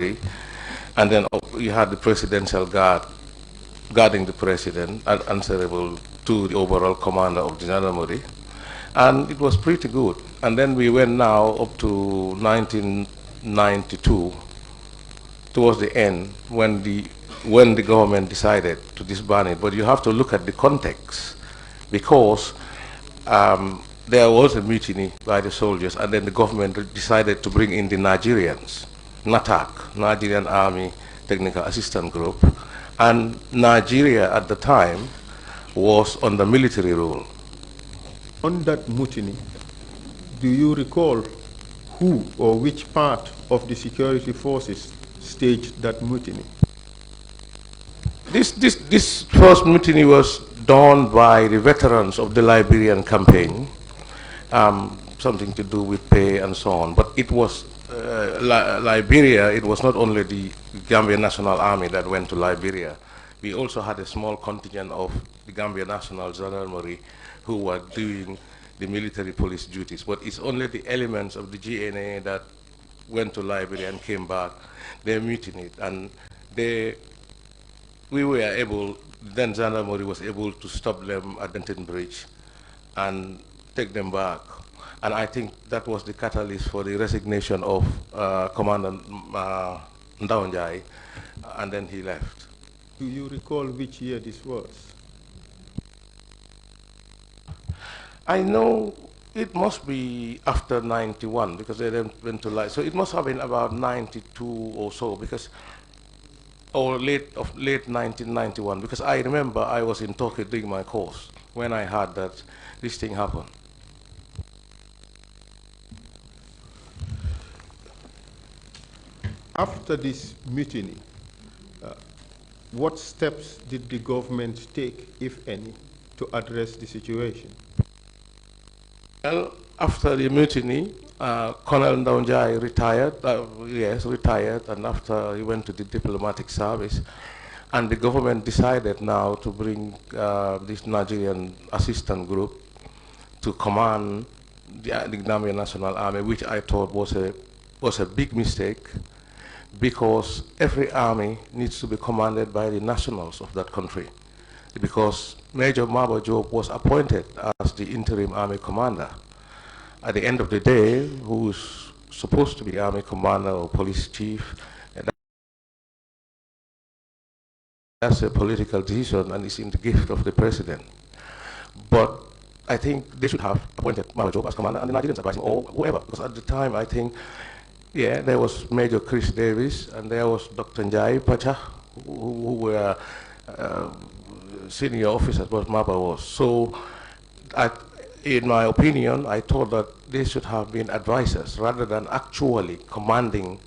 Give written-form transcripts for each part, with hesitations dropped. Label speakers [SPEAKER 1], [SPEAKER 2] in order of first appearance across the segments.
[SPEAKER 1] and then you had the presidential guard guarding the president, answerable to the overall commander of the Jandarmerie, and it was pretty good. And then we went now up to 1992, towards the end, when the government decided to disband it. But you have to look at the context, because there was a mutiny by the soldiers, and then the government decided to bring in the Nigerians, NATAC, Nigerian Army Technical Assistance Group, and Nigeria at the time was under military rule.
[SPEAKER 2] On that mutiny, do you recall who or which part of the security forces staged that mutiny?
[SPEAKER 1] This first mutiny was done by the veterans of the Liberian campaign, something to do with pay and so on. But it was Liberia. It was not only the Gambia National Army that went to Liberia. We also had a small contingent of the Gambia National Gendarmerie who were doing the military police duties. But it's only the elements of the GNA that went to Liberia and came back. They mutinied, and we were able, then Gendarmerie was able to stop them at Denton Bridge and take them back. And I think that was the catalyst for the resignation of Commander Ndaonjai, and then he left.
[SPEAKER 2] Do you recall which year this was?
[SPEAKER 1] I know it must be after 91, because they then went to life. So it must have been about 92 or so, because, or late 1991, because I remember I was in Tokyo doing my course when I heard that this thing happened.
[SPEAKER 2] After this mutiny, what steps did the government take, if any, to address the situation?
[SPEAKER 1] Well, after the mutiny, Colonel Ndaonjai retired, retired, and after he went to the diplomatic service, and the government decided now to bring this Nigerian assistant group to command the Gambia National Army, which I thought was a big mistake, because every army needs to be commanded by the nationals of that country. Because Major Maba Job was appointed as the interim army commander. At the end of the day, who's supposed to be army commander or police chief, that's a political decision, and it's in the gift of the president. But I think they should have appointed Maba Job as commander and the Nigerians advising, or whoever, because at the time I think, yeah, there was Major Chris Davis, and there was Dr. Njai Pacha, who were senior officers, but Maba was. So, in my opinion, I thought that they should have been advisors rather than actually commanding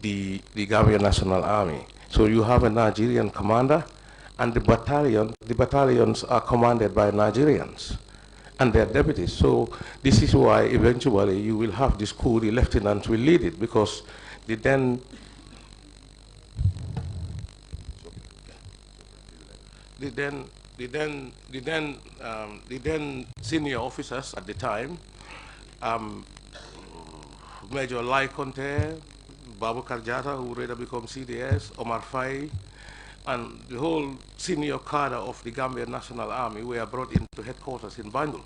[SPEAKER 1] the Gambia National Army. So you have a Nigerian commander, and the battalions are commanded by Nigerians and their deputies. So this is why eventually you will have this coup, the lieutenants will lead it, because the then senior officers at the time, Major Lai Conte, Babukar Jatta, who later became CDS, Omar Faye, and the whole senior cadre of the Gambia National Army were brought into headquarters in Banjul.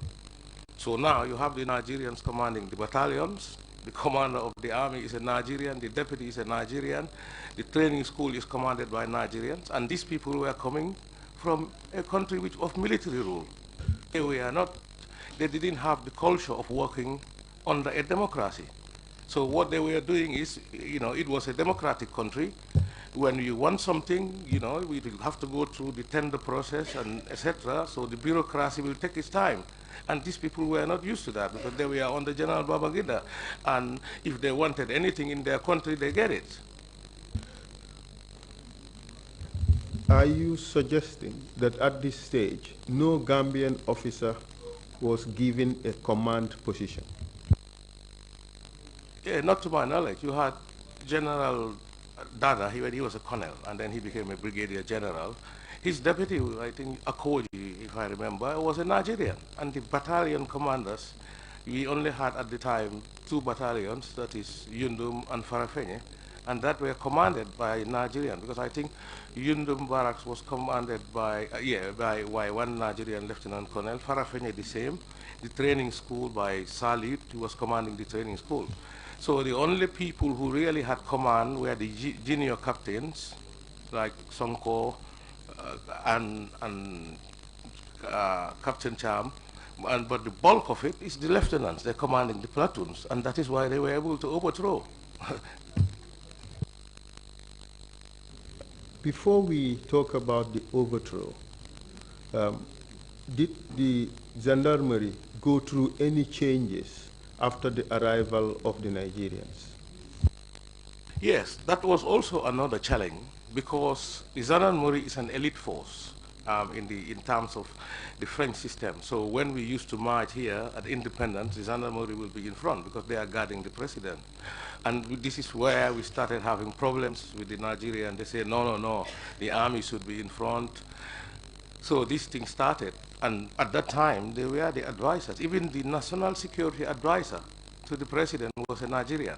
[SPEAKER 1] So now you have the Nigerians commanding the battalions, the commander of the army is a Nigerian, the deputy is a Nigerian, the training school is commanded by Nigerians, and these people were coming from a country which of military rule. They didn't have the culture of working under a democracy. So what they were doing is, it was a democratic country. When you want something, we will have to go through the tender process and etc. So the bureaucracy will take its time. And these people were not used to that, because they were under General Babangida. And if they wanted anything in their country, they get it.
[SPEAKER 2] Are you suggesting that at this stage, no Gambian officer was given a command position?
[SPEAKER 1] Yeah, not to my knowledge. You had General Dada, he was a colonel, and then he became a brigadier general. His deputy, I think Akoji, if I remember, was a Nigerian. And the battalion commanders, we only had at the time 2 battalions, that is Yundum and Farafenye, and that were commanded by Nigerian, because I think Yundum Barracks was commanded by, by one Nigerian Lieutenant Colonel, Farafenye the same, the training school by Salid, who was commanding the training school. So the only people who really had command were the junior captains, like Sonko and Captain Cham, but the bulk of it is the lieutenants. They're commanding the platoons, and that is why they were able to overthrow.
[SPEAKER 2] Before we talk about the overthrow, did the gendarmerie go through any changes after the arrival of the Nigerians?
[SPEAKER 1] Yes, that was also another challenge, because the gendarmerie is an elite force in terms of the French system. So when we used to march here at Independence, the gendarmerie will be in front because they are guarding the president. And this is where we started having problems with the Nigerians. They say, no, no, no, the army should be in front. So this thing started. And at that time, they were the advisors. Even the national security advisor to the president was a Nigerian.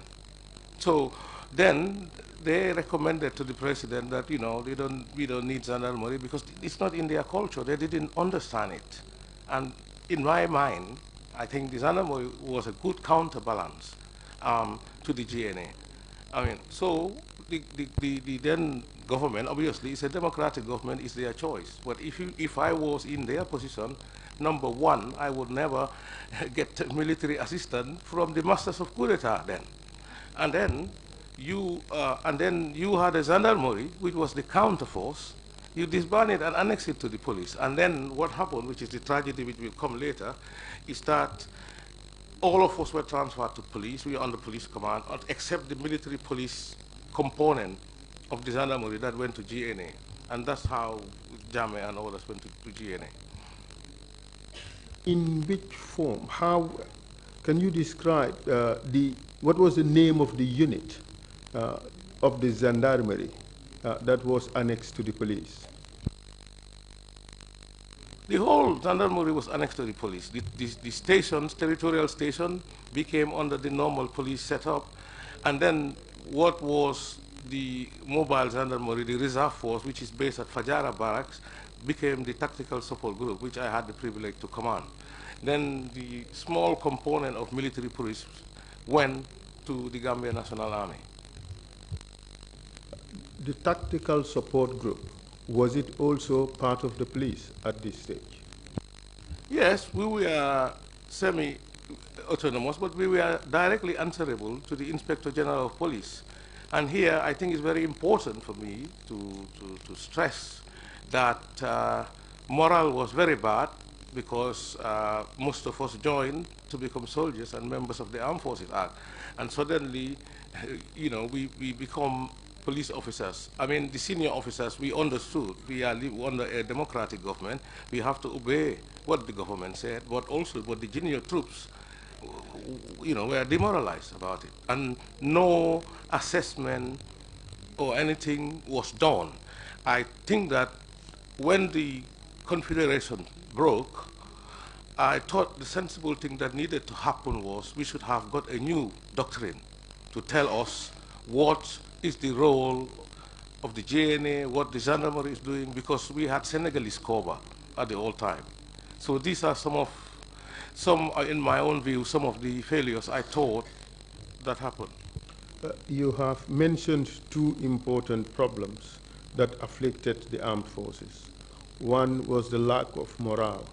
[SPEAKER 1] So then they recommended to the president that, you know, we don't need gendarmerie because it's not in their culture. They didn't understand it. And in my mind, I think the gendarmerie was a good counterbalance to the GNA. I mean, so the then government, obviously, it's a democratic government, it's their choice. But if I was in their position, number one, I would never get military assistance from the masters of coup d'etat then. And then you had a gendarmerie, which was the counterforce. You disband it and annex it to the police. And then what happened, which is the tragedy which will come later, is that all of us were transferred to police. We were under police command, except the military police component of the gendarmerie that went to GNA. And that's how Jame and others went to GNA.
[SPEAKER 2] In which form? How can you describe what was the name of the unit of the gendarmerie that was annexed to the police?
[SPEAKER 1] The whole gendarmerie was annexed to the police. The stations, territorial station, became under the normal police setup. And then what was the mobile gendarmerie, the reserve force, which is based at Fajara Barracks, became the tactical support group, which I had the privilege to command. Then the small component of military police went to the Gambia National Army.
[SPEAKER 2] The tactical support group, was it also part of the police at this stage?
[SPEAKER 1] Yes, we were semi-autonomous, but we were directly answerable to the Inspector General of Police. And here, I think it's very important for me to stress that morale was very bad because most of us joined to become soldiers and members of the Armed Forces Act. And suddenly, you know, we become police officers. I mean, the senior officers, we understood we are under a democratic government. We have to obey what the government said, but the junior troops, you know, were demoralized about it. And no assessment or anything was done. I think that when the Confederation broke, I thought the sensible thing that needed to happen was we should have got a new doctrine to tell us what is the role of the GNA, what the gendarmerie is doing, because we had Senegalese cover at the old time. So these are in my own view, some of the failures I thought that happened.
[SPEAKER 2] You have mentioned two important problems that afflicted the armed forces. One was the lack of morale,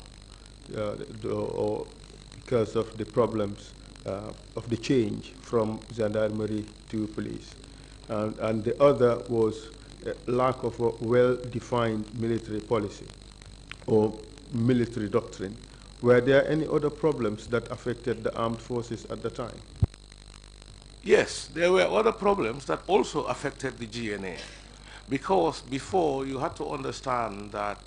[SPEAKER 2] or because of the problems of the change from gendarmerie to police. And the other was a lack of a well-defined military policy or military doctrine. Were there any other problems that affected the armed forces at the time?
[SPEAKER 1] Yes, there were other problems that also affected the GNA. Because before, you had to understand that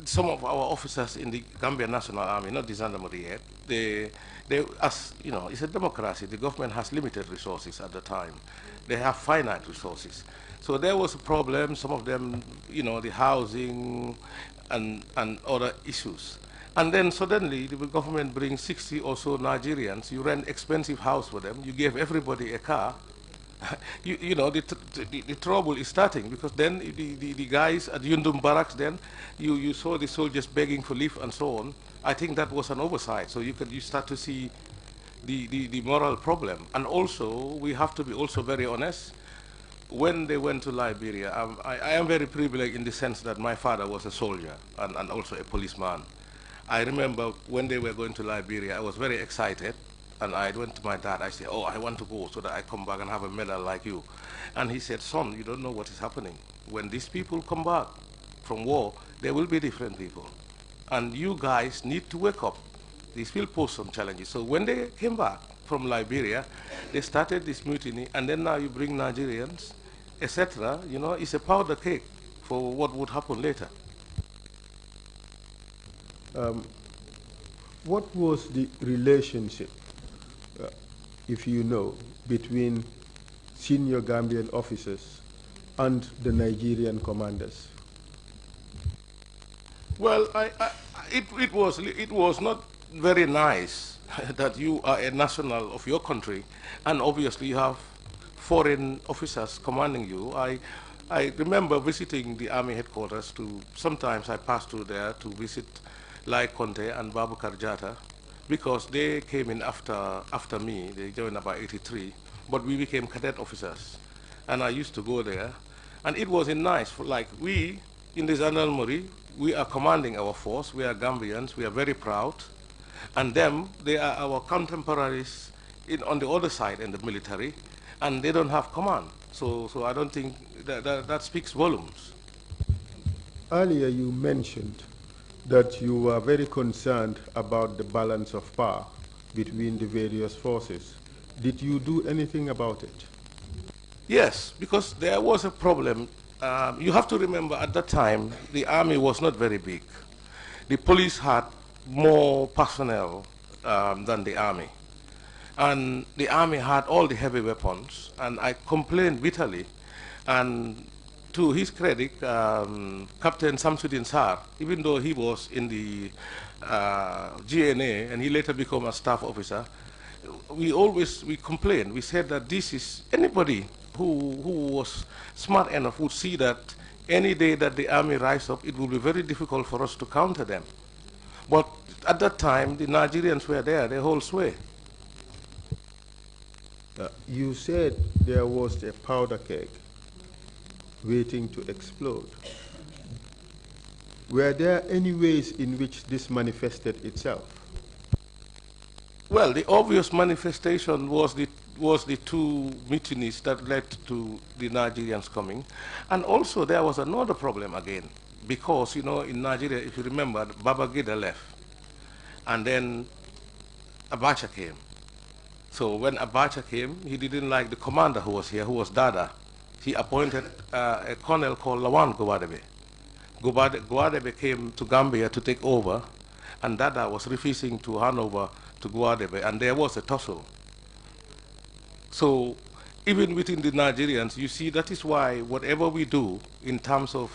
[SPEAKER 1] some of our officers in the Gambia National Army, not the gendarmerie yet, as you know, it's a democracy. The government has limited resources at the time. They have finite resources. So there was a problem, some of them, you know, the housing and other issues. And then suddenly the government brings 60 or so Nigerians, you rent expensive house for them, you give everybody a car. You know, the trouble is starting, because then the guys at Yundum Barracks, then you saw the soldiers begging for leave and so on. I think that was an oversight. So you start to see the moral problem. And also, we have to be also very honest. When they went to Liberia, I am very privileged in the sense that my father was a soldier and also a policeman. I remember when they were going to Liberia, I was very excited. And I went to my dad, I said, oh, I want to go so that I come back and have a medal like you. And he said, son, you don't know what is happening. When these people come back from war, there will be different people. And you guys need to wake up. These will pose some challenges. So when they came back from Liberia, they started this mutiny, and then now you bring Nigerians, etc. You know, it's a powder cake for what would happen later.
[SPEAKER 2] What was the relationship, if you know, between senior Gambian officers and the Nigerian commanders?
[SPEAKER 1] Well, it was not very nice that you are a national of your country, and obviously you have foreign officers commanding you. I remember visiting the army headquarters. Sometimes I passed through there to visit Lai Conte and Babukar Jatta, because they came in after me. They joined about 83, but we became cadet officers, and I used to go there, and it was nice. Like we in the gendarmerie, we are commanding our force. We are Gambians. We are very proud, and them, they are our contemporaries on the other side in the military, and they don't have command. So I don't think that speaks volumes.
[SPEAKER 2] Earlier you mentioned that you were very concerned about the balance of power between the various forces. Did you do anything about it?
[SPEAKER 1] Yes, because there was a problem. You have to remember, at that time, the army was not very big. The police had more personnel than the army. And the army had all the heavy weapons, and I complained bitterly. And to his credit, Captain Samsudin Sar, even though he was in the GNA and he later became a staff officer, we complained. We said that this is, anybody who was smart enough would see that any day that the army rise up, it will be very difficult for us to counter them. But at that time, the Nigerians were there, the whole sway.
[SPEAKER 2] You said there was a powder keg waiting to explode. Were there any ways in which this manifested itself?
[SPEAKER 1] Well, the obvious manifestation was the two mutinies that led to the Nigerians coming. And also there was another problem again, because, you know, in Nigeria, if you remember, Babangida left, and then Abacha came. So when Abacha came, he didn't like the commander who was here, who was Dada. He appointed a colonel called Lawan Gwadebe. Gwadebe came to Gambia to take over, and Dada was refusing to hand over to Gwadebe, and there was a tussle. So even within the Nigerians, you see, that is why whatever we do in terms of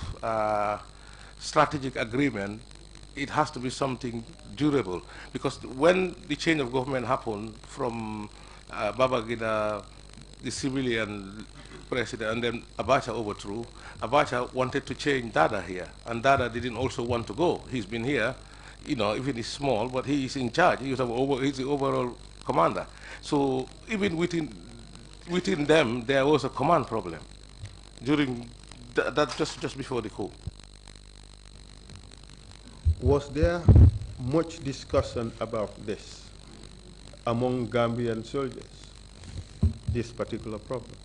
[SPEAKER 1] strategic agreement, it has to be something durable. Because when the change of government happened from Babangida, the civilian president, and then Abacha overthrew, Abacha wanted to change Dada here, and Dada didn't also want to go. He's been here, you know, even he's small, but he is in charge. He's the overall commander. So even within them, there was a command problem during that just before the coup.
[SPEAKER 2] Was there much discussion about this among Gambian soldiers, this particular problem?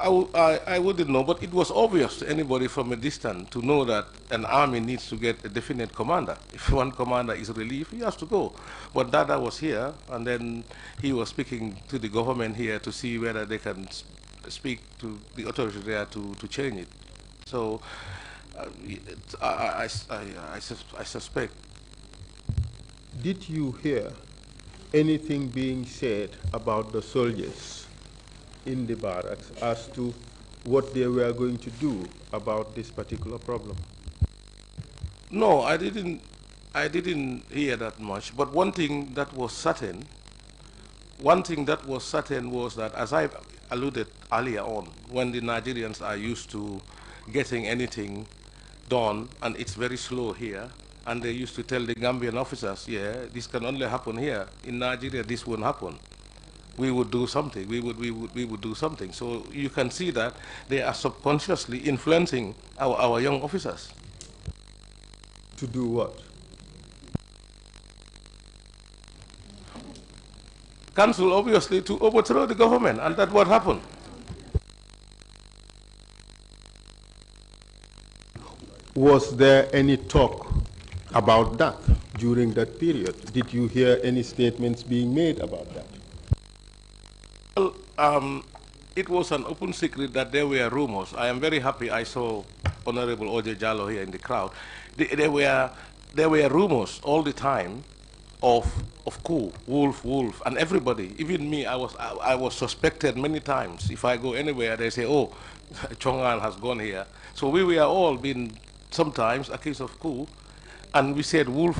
[SPEAKER 1] I wouldn't know, but it was obvious to anybody from a distance to know that an army needs to get a definite commander. If one commander is relieved, he has to go. But Dada was here, and then he was speaking to the government here to see whether they can speak to the authorities there to change it. So I suspect.
[SPEAKER 2] Did you hear anything being said about the soldiers in the barracks as to what they were going to do about this particular problem?
[SPEAKER 1] No, I didn't hear that much. But one thing that was certain, was that, as I alluded earlier on, when the Nigerians are used to getting anything done, and it's very slow here, and they used to tell the Gambian officers, yeah, this can only happen here. In Nigeria, this won't happen. We would do something. We would do something. So you can see that they are subconsciously influencing our young officers.
[SPEAKER 2] To do what?
[SPEAKER 1] Council, obviously, to overthrow the government, and that's what happened.
[SPEAKER 2] Was there any talk about that during that period? Did you hear any statements being made about that?
[SPEAKER 1] Well, it was an open secret that there were rumors. I am very happy I saw Honorable Oje Jallo here in the crowd. There were rumors all the time of coup, wolf, and everybody, even me, I was suspected many times. If I go anywhere, they say, oh, Chongan has gone here. So we were all being sometimes accused of coup, and we said wolf.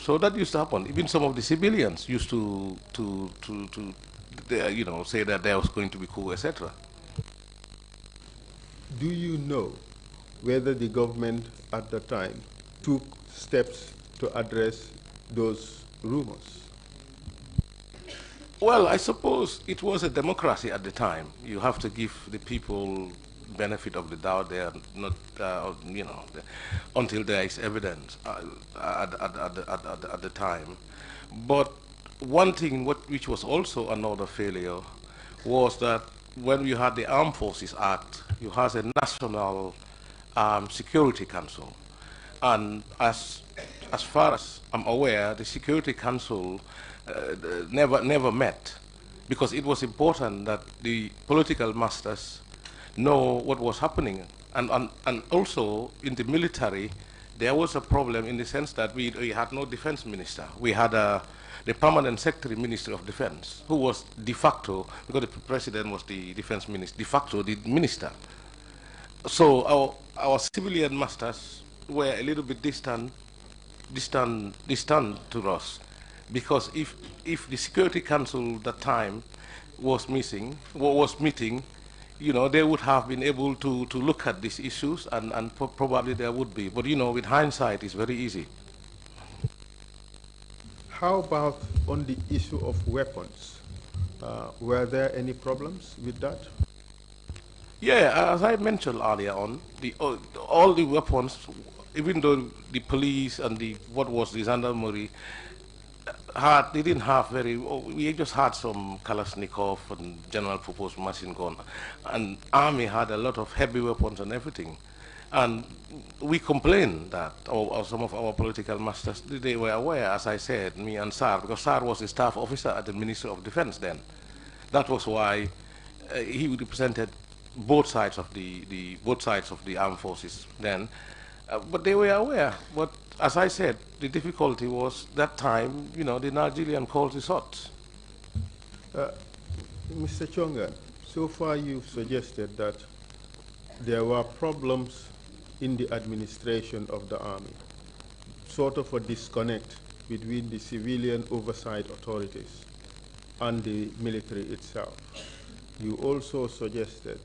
[SPEAKER 1] So that used to happen. Even some of the civilians used to say that there was going to be coup, etc.
[SPEAKER 2] Do you know whether the government at the time took steps to address those rumors?
[SPEAKER 1] Well, I suppose it was a democracy at the time. You have to give the people benefit of the doubt. They are not, until there is evidence at the time. But one thing which was also another failure was that when you had the Armed Forces Act, you had a National Security Council. And as far as I'm aware, the Security Council never met, because it was important that the political masters know what was happening. And also in the military, there was a problem in the sense that we had no defense minister. We had the permanent secretary minister of defense, who was de facto, because the president was the defense minister, de facto the minister. So our civilian masters were a little bit distant to us, because if the Security Council at that time was meeting, they would have been able to look at these issues, and probably there would be. But with hindsight, it's very easy.
[SPEAKER 2] How about on the issue of weapons? Were there any problems with that?
[SPEAKER 1] Yeah, as I mentioned earlier on, all the weapons, even though the police and the gendarmerie they didn't have we just had some Kalashnikov and general purpose machine gun, and army had a lot of heavy weapons and everything. And we complained that, or some of our political masters, they were aware, as I said, me and Sar, because Sar was a staff officer at the Ministry of Defense then. That was why he represented both sides of the armed forces then. But they were aware. But as I said, the difficulty was that time, the Nigerian calls the shots.
[SPEAKER 2] Mr. Chongan, so far you've suggested that there were problems in the administration of the army, sort of a disconnect between the civilian oversight authorities and the military itself. You also suggested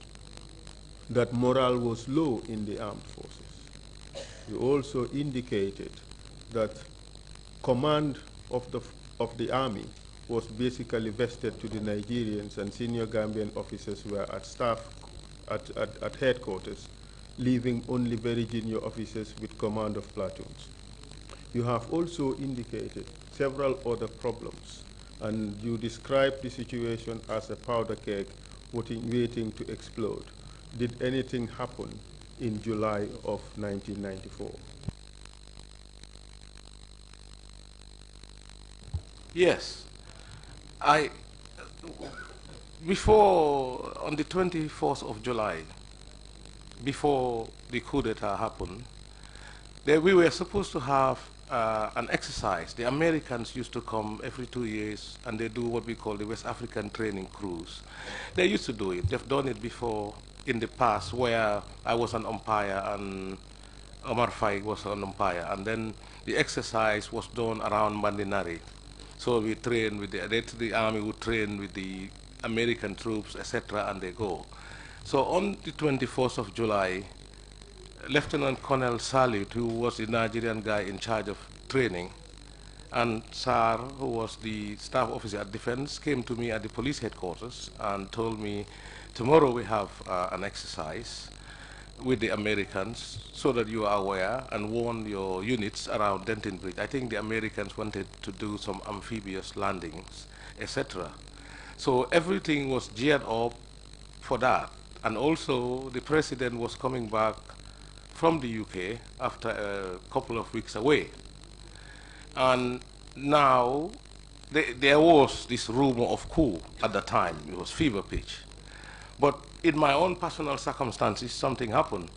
[SPEAKER 2] that morale was low in the armed forces. You also indicated that command of the army was basically vested to the Nigerians, and senior Gambian officers were at staff at headquarters, leaving only very junior officers with command of platoons. You have also indicated several other problems, and you described the situation as a powder keg waiting to explode. Did anything happen in July of 1994?
[SPEAKER 1] Yes. On the 24th of July, before the coup d'etat happened, we were supposed to have an exercise. The Americans used to come every 2 years, and they do what we call the West African Training Cruise. They used to do it. They've done it before in the past, where I was an umpire, and Omar Faye was an umpire, and then the exercise was done around Mandinari. So we train with the army would train with the American troops, etc., and they go. So on the 24th of July, Lieutenant Colonel Salit, who was the Nigerian guy in charge of training, and Sar, who was the staff officer at Defense, came to me at the police headquarters and told me, tomorrow we have an exercise with the Americans so that you are aware and warn your units around Denton Bridge. I think the Americans wanted to do some amphibious landings, etc. So everything was geared up for that. And also the president was coming back from the UK after a couple of weeks away. And now there was this rumor of coup at the time. It was fever pitch. But in my own personal circumstances, something happened.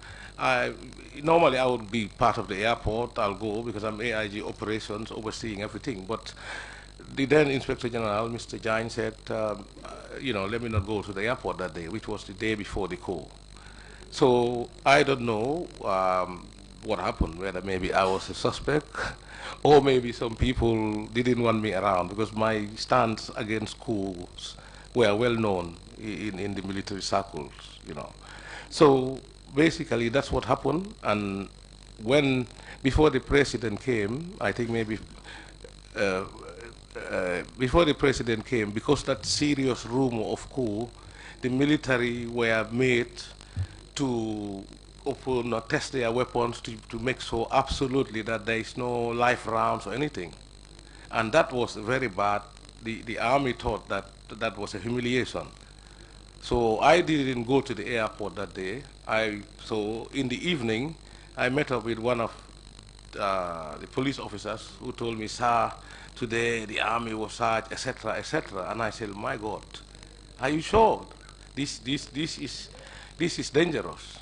[SPEAKER 1] Normally I would be part of the airport. I'll go because I'm AIG operations, overseeing everything. But the then Inspector General, Mr. Jain, said, you know, let me not go to the airport that day, which was the day before the coup. So I don't know what happened, whether maybe I was a suspect or maybe some people didn't want me around, because my stance against coups were well known in the military circles, you know. So basically that's what happened. And when, before the president came, I think maybe before the president came, because that serious rumor of coup, the military were made to open or test their weapons to make sure absolutely that there is no live rounds or anything. And that was very bad. The army thought that that was a humiliation. So I didn't go to the airport that day. So in the evening, I met up with one of the police officers who told me, sir, today the army was searched, etc., etc. And I said, my God, are you sure? This is dangerous.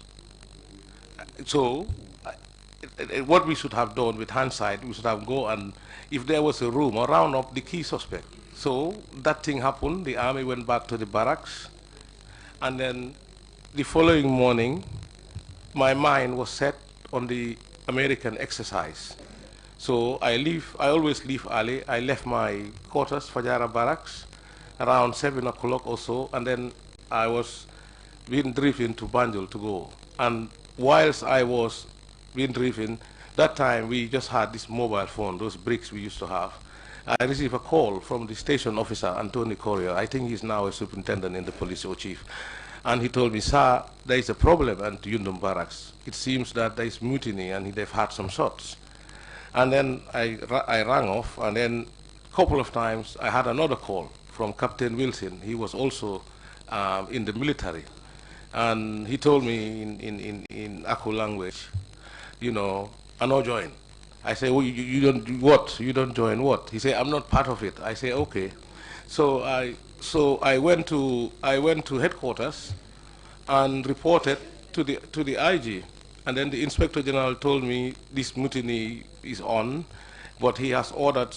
[SPEAKER 1] So what we should have done with hindsight, we should have gone and, if there was a room, or round up the key suspect. So that thing happened. The army went back to the barracks. And then the following morning, my mind was set on the American exercise. So I always leave early. I left my quarters, Fajara barracks, around 7 o'clock or so, and then I was being driven to Banjul to go. And whilst I was being driven, that time we just had this mobile phone, those bricks we used to have. I received a call from the station officer, Anthony Correa. I think he's now a superintendent in the police, or chief. And he told me, sir, there is a problem at Yundum Barracks. It seems that there is mutiny and they've had some shots. And then I rang off, and then a couple of times I had another call from Captain Wilson. He was also in the military. And he told me in Aku language, you know, I no join. I say, well, you don't what? You don't join what? He said, I'm not part of it. I say, okay. So I went to headquarters and reported to the IG, and then the Inspector General told me this mutiny is on, but he has ordered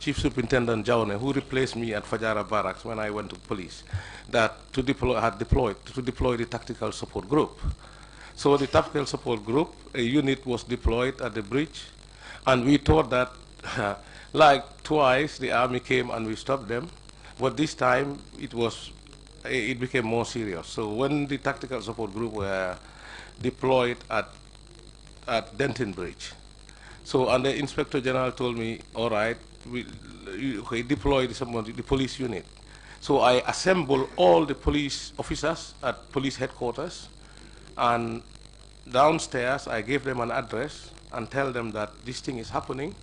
[SPEAKER 1] Chief Superintendent Jawara, who replaced me at Fajara Barracks when I went to police, that to deploy the tactical support group. So the tactical support group, a unit was deployed at the bridge, and we thought that like twice the army came and we stopped them, but this time it became more serious. So when the tactical support group were deployed at Denton Bridge, so and the Inspector General told me, all right, we deployed the police unit. So I assembled all the police officers at police headquarters, and downstairs I gave them an address and tell them that this thing is happening,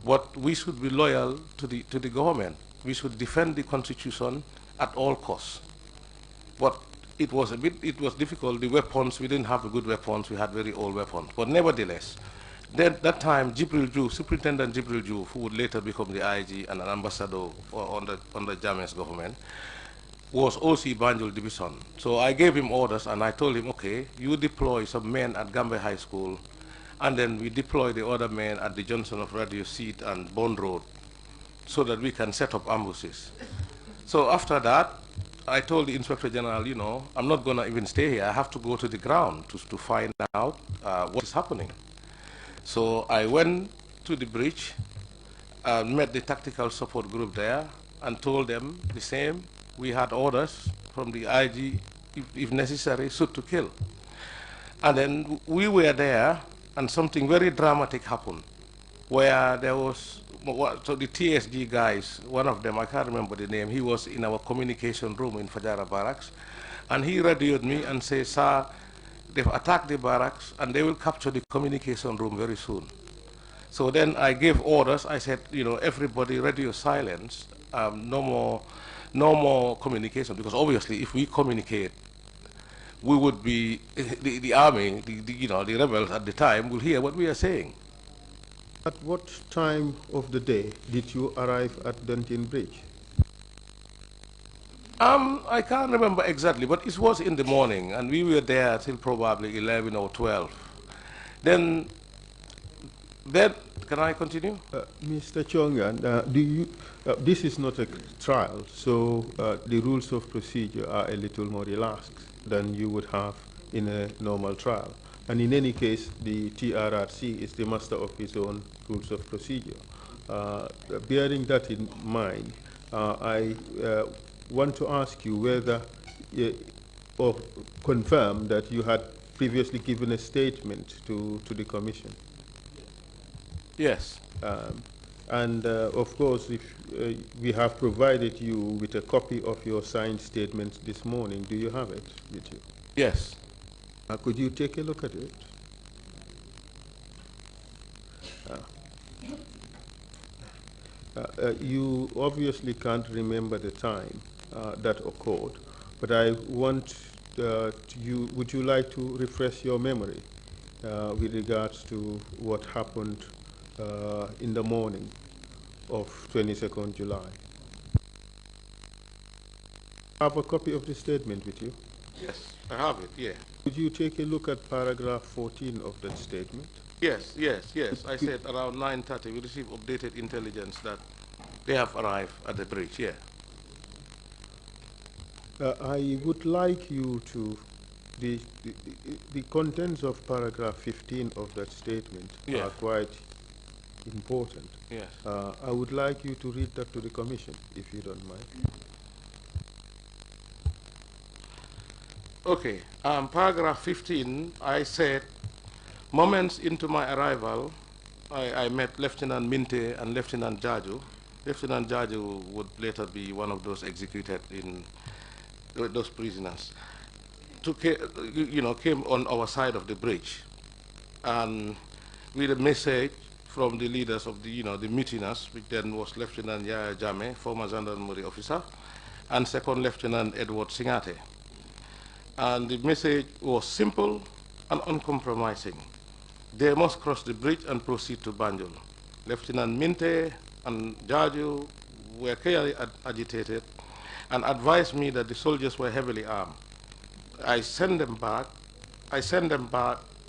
[SPEAKER 1] but we should be loyal to the government. We should defend the Constitution at all costs. But it was difficult. The weapons, we didn't have good weapons. We had very old weapons. But nevertheless, then that time, Jibril Ju, Superintendent Jibril Ju, who would later become the IG and an ambassador on the Jammeh's government, was OC Banjul Division. So I gave him orders, and I told him, okay, you deploy some men at Gambia High School, and then we deploy the other men at the junction of Radio Seat and Bond Road, so that we can set up ambushes. So after that, I told the Inspector General, you know, I'm not going to even stay here. I have to go to the ground to find out what is happening. So I went to the bridge, met the tactical support group there, and told them the same. We had orders from the IG, if necessary, shoot to kill. And then we were there, and something very dramatic happened, where there was, so the TSG guys, one of them, I can't remember the name, he was in our communication room in Fajara Barracks, and he radioed me and said, sir, they've attacked the barracks, and they will capture the communication room very soon. So then I gave orders. I said, you know, everybody radio silence, no more communication, because obviously if we communicate, we would be, the army, you know, the rebels at the time will hear what we are saying.
[SPEAKER 2] At what time of the day did you arrive at Duntin Bridge?
[SPEAKER 1] I can't remember exactly, but it was in the morning, and we were there till probably 11 or 12. Then, can I continue?
[SPEAKER 2] Mr. Chongan, this is not a trial, so the rules of procedure are a little more relaxed than you would have in a normal trial. And in any case, the TRRC is the master of his own rules of procedure. Bearing that in mind, I want to ask you whether, or confirm that you had previously given a statement to the Commission.
[SPEAKER 1] Yes.
[SPEAKER 2] Of course, if we have provided you with a copy of your signed statement this morning, do you have it with you?
[SPEAKER 1] Yes.
[SPEAKER 2] Could you take a look at it? You obviously can't remember the time that occurred, but I want would you like to refresh your memory with regards to what happened in the morning of 22nd July? Have a copy of the statement with you?
[SPEAKER 1] Yes, I have it, yeah.
[SPEAKER 2] Could you take a look at paragraph 14 of that statement?
[SPEAKER 1] Yes. I said around 9:30 we received updated intelligence that they have arrived at the bridge, yeah.
[SPEAKER 2] I would like you to, the contents of paragraph 15 of that statement are quite important.
[SPEAKER 1] Yes.
[SPEAKER 2] I would like you to read that to the Commission, if you don't mind.
[SPEAKER 1] Okay, paragraph 15, I said, moments into my arrival, I met Lieutenant Minte and Lieutenant Jaju. Lieutenant Jaju would later be one of those executed in those prisoners. Came on our side of the bridge, and with a message from the leaders of the mutineers, which then was Lieutenant Yaya Jame, former gendarmerie officer, and Second Lieutenant Edward Singate. And the message was simple and uncompromising. They must cross the bridge and proceed to Banjul. Lieutenant Minte and Jaju were clearly agitated and advised me that the soldiers were heavily armed. I sent them back,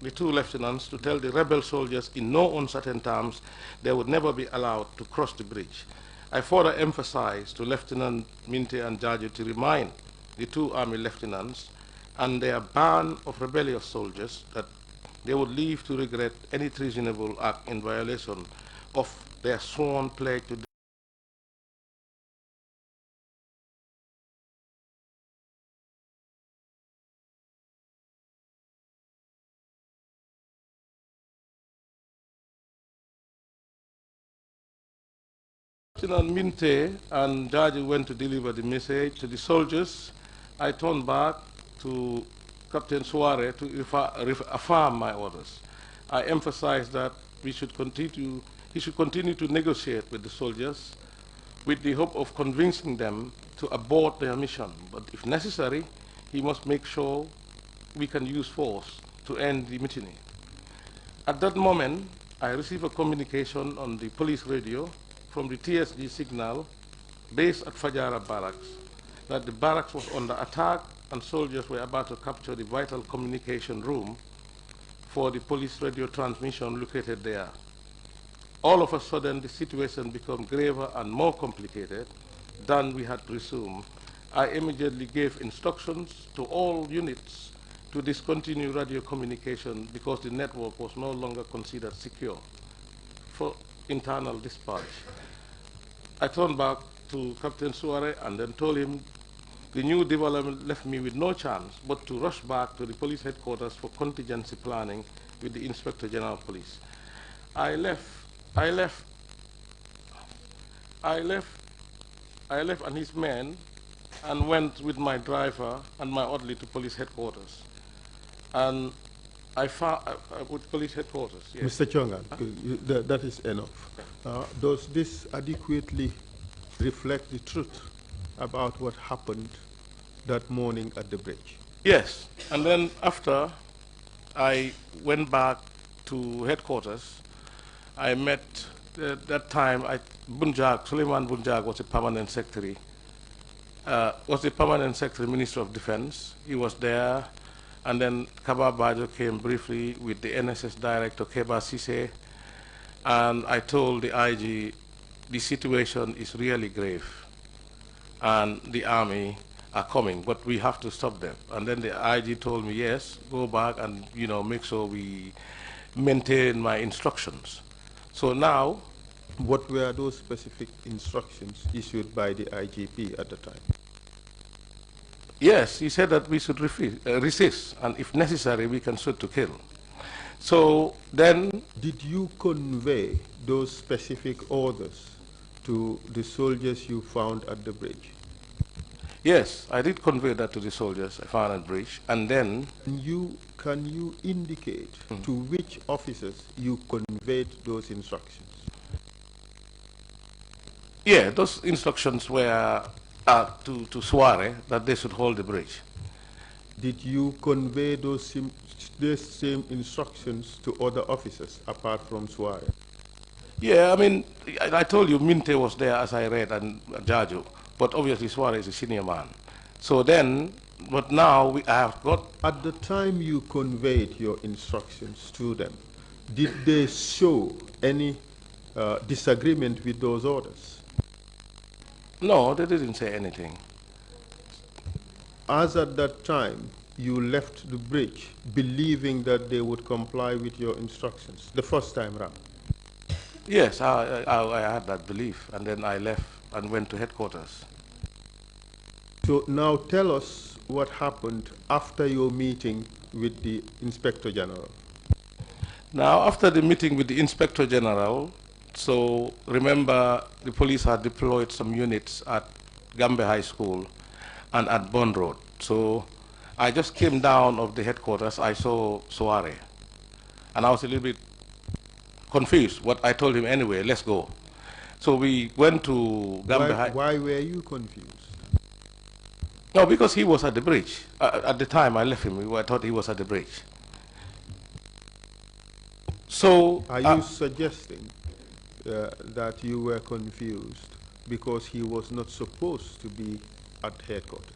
[SPEAKER 1] the two lieutenants, to tell the rebel soldiers in no uncertain terms they would never be allowed to cross the bridge. I further emphasized to Lieutenant Minte and Jaju to remind the two army lieutenants and their band of rebellious soldiers that they would live to regret any treasonable act in violation of their sworn pledge to Lieutenant Minte and Jaju went to deliver the message to the soldiers. I turned back to Captain Suare to affirm my orders. I emphasized that he should continue to negotiate with the soldiers with the hope of convincing them to abort their mission. But if necessary, he must make sure we can use force to end the mutiny. At that moment, I received a communication on the police radio from the TSG signal based at Fajara Barracks that the barracks was under attack and soldiers were about to capture the vital communication room for the police radio transmission located there. All of a sudden, the situation became graver and more complicated than we had presumed, I immediately gave instructions to all units to discontinue radio communication because the network was no longer considered secure for internal dispatch. I turned back to Captain Suare and then told him the new development left me with no chance but to rush back to the police headquarters for contingency planning with the Inspector General of Police. I left and his men and went with my driver and my orderly to police headquarters. And I found, with police headquarters, yes.
[SPEAKER 2] Mr. Chongan, that is enough. Does this adequately reflect the truth about what happened that morning at the bridge?
[SPEAKER 1] Yes, and then after I went back to headquarters, I met, that time, Suleiman Bunjag was a permanent secretary, Minister of Defense. He was there, and then Kaba Bajo came briefly with the NSS Director, Keba Sise, and I told the IG, the situation is really grave, and the army are coming, but we have to stop them. And then the IG told me, yes, go back and make sure we maintain my instructions. So now,
[SPEAKER 2] what were those specific instructions issued by the IGP at the time?
[SPEAKER 1] Yes, he said that we should resist, and if necessary, we can shoot to kill. So then...
[SPEAKER 2] Did you convey those specific orders to the soldiers you found at the bridge?
[SPEAKER 1] Yes, I did convey that to the soldiers I found at the bridge, and then...
[SPEAKER 2] Can you indicate to which officers you conveyed those instructions?
[SPEAKER 1] Yeah, those instructions were to Suare that they should hold the bridge.
[SPEAKER 2] Did you convey those same instructions to other officers apart from Suare?
[SPEAKER 1] Yeah, I mean, I told you Minte was there as I read and Jaju, but obviously Suare is a senior man. So then, but now I have got...
[SPEAKER 2] At the time you conveyed your instructions to them, did they show any disagreement with those orders?
[SPEAKER 1] No, they didn't say anything.
[SPEAKER 2] As at that time, you left the bridge believing that they would comply with your instructions the first time round?
[SPEAKER 1] Yes, I had that belief, and then I left and went to headquarters.
[SPEAKER 2] So now tell us what happened after your meeting with the Inspector General.
[SPEAKER 1] Now, after the meeting with the Inspector General, so remember the police had deployed some units at Gambia High School and at Bond Road. So I just came down of the headquarters, I saw Suare, and I was a little bit confused. What I told him anyway, let's go. So we went to Gambia High.
[SPEAKER 2] Why were you confused?
[SPEAKER 1] No, because he was at the bridge. At the time I left him, I thought he was at the bridge. So...
[SPEAKER 2] Are you suggesting that you were confused because he was not supposed to be at headquarters?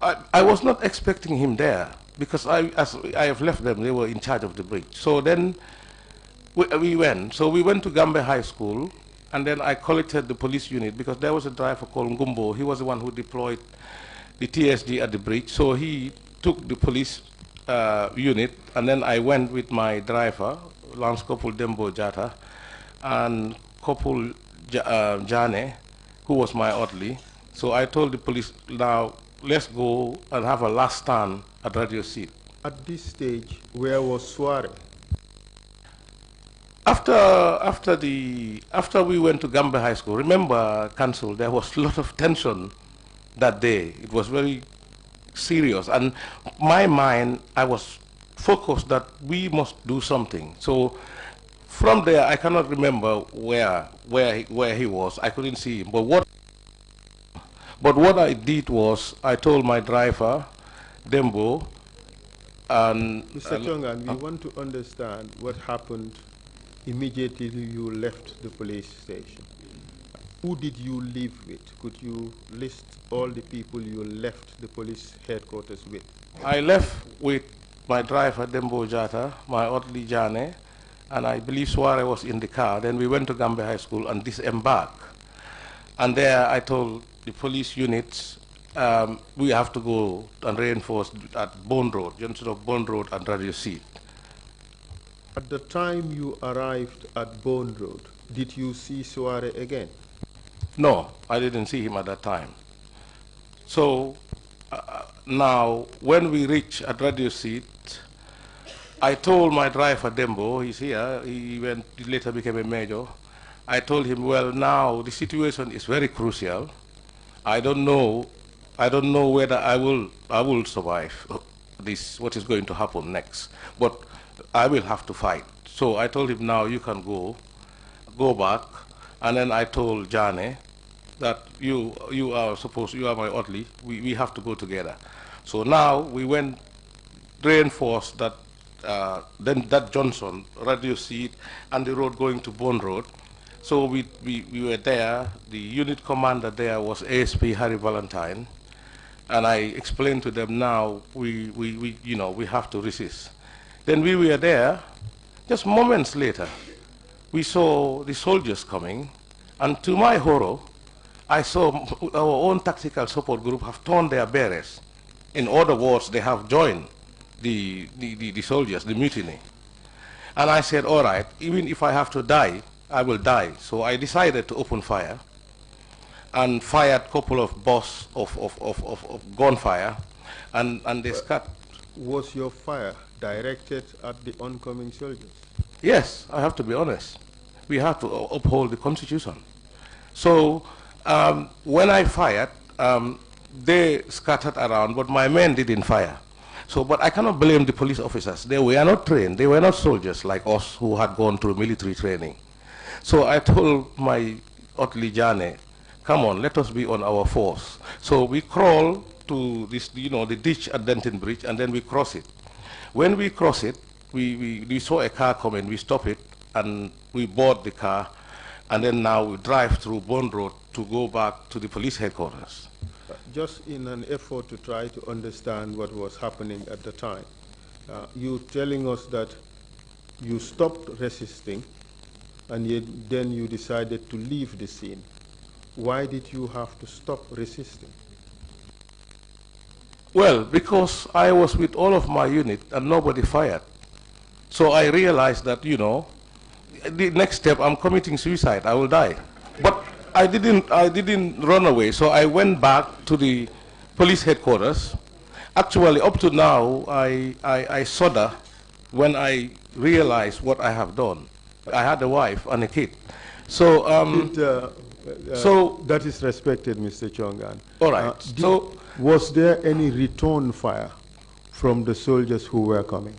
[SPEAKER 1] I was not expecting him there because as I have left them, they were in charge of the bridge. So then we went. So we went to Gambia High School, and then I collected the police unit because there was a driver called Ngumbo. He was the one who deployed the TSG at the bridge. So he took the police unit, and then I went with my driver, Lance Corporal Dembo Jata, and Corporal Jane, who was my orderly. So I told the police, now let's go and have a last stand at Radio Seat.
[SPEAKER 2] At this stage, where was Suare?
[SPEAKER 1] After we went to Gambia High School, remember, Council, there was a lot of tension that day. It was very serious, and my mind, I was focused that we must do something. So from there, I cannot remember where he was. I couldn't see him. But what I did was I told my driver, Dembo, and
[SPEAKER 2] Mr. Chongan, we want to understand what happened immediately you left the police station. Who did you live with? Could you list all the people you left the police headquarters with?
[SPEAKER 1] I left with my driver, Dembo Jata, my orderly Jane, and I believe Suare was in the car. Then we went to Gambia High School and disembarked. And there I told the police units, we have to go and reinforce at Bone Road, junction of Bone Road and Radio Seat.
[SPEAKER 2] At the time you arrived at Bone Road, did you see Jawara again?
[SPEAKER 1] No, I didn't see him at that time. So now, when we reach at Radio Seat, I told my driver, Dembo, he's here, he later became a major. I told him, well, now the situation is very crucial. I don't know whether I will survive this, what is going to happen next, but I will have to fight. So I told him, now you can go back. And then I told Jane that you are my orderly, we have to go together. So now we went, reinforced that, then that Johnson, Radio Seat, and the road going to Bone Road. So we were there. The unit commander there was ASP Harry Valentine, and I explained to them, now we have to resist. Then we were there. Just moments later, we saw the soldiers coming, and to my horror, I saw our own tactical support group have torn their berets. In other words, they have joined the soldiers, the mutiny. And I said, all right, even if I have to die, I will die. So I decided to open fire and fired a couple of bursts of gunfire, and they scattered.
[SPEAKER 2] Was your fire directed at the oncoming soldiers?
[SPEAKER 1] Yes, I have to be honest. We have to uphold the Constitution. So when I fired, they scattered around, but my men didn't fire. So, but I cannot blame the police officers. They were not trained. They were not soldiers like us who had gone through military training. So I told my orderly Jane, come on, let us be on our force. So we crawl to this, the ditch at Denton Bridge, and then we cross it. When we cross it, we saw a car coming, we stop it, and we board the car, and then now we drive through Bond Road to go back to the police headquarters.
[SPEAKER 2] Just in an effort to try to understand what was happening at the time, you telling us that you stopped resisting, and yet then you decided to leave the scene. Why did you have to stop resisting?
[SPEAKER 1] Well, because I was with all of my unit and nobody fired. So I realized that, the next step, I'm committing suicide, I will die. But I didn't run away, so I went back to the police headquarters. Actually, up to now, I shudder when I realize what I have done. I had a wife and a kid. So,
[SPEAKER 2] so that is respected, Mr. Chongan.
[SPEAKER 1] All right.
[SPEAKER 2] Was there any return fire from the soldiers who were coming?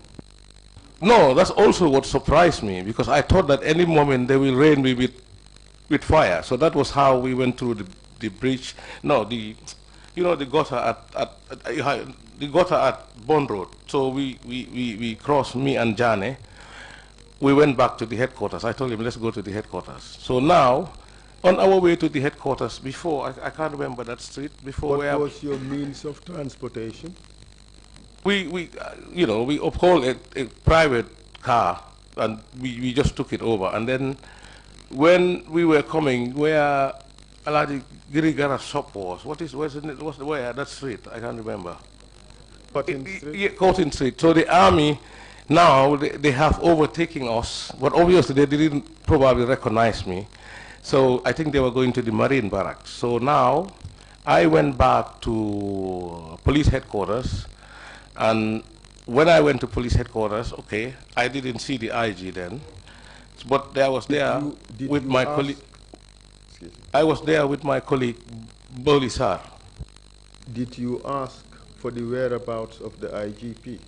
[SPEAKER 1] No, that's also what surprised me, because I thought that any moment they will rain me with fire. So that was how we went through the bridge. No, the gutter at Bond Road. So we crossed, me and Jane. We went back to the headquarters. I told him, let's go to the headquarters. So now, on our way to the headquarters, before, I can't remember that street, before.
[SPEAKER 2] What was your means of transportation?
[SPEAKER 1] We uphold a private car, and we just took it over. And then when we were coming, where Aladi Girigara shop was, where that street? I can't remember.
[SPEAKER 2] Cotton Street?
[SPEAKER 1] Yeah, Cotton Street. So the army, now they have overtaken us, but obviously they didn't probably recognize me. So I think they were going to the Marine barracks. So now I went back to police headquarters, and when I went to police headquarters, okay, I didn't see the IG then, but I was there with my colleague. I was there with my colleague, Bolisar.
[SPEAKER 2] Did you ask for the whereabouts of the IGP?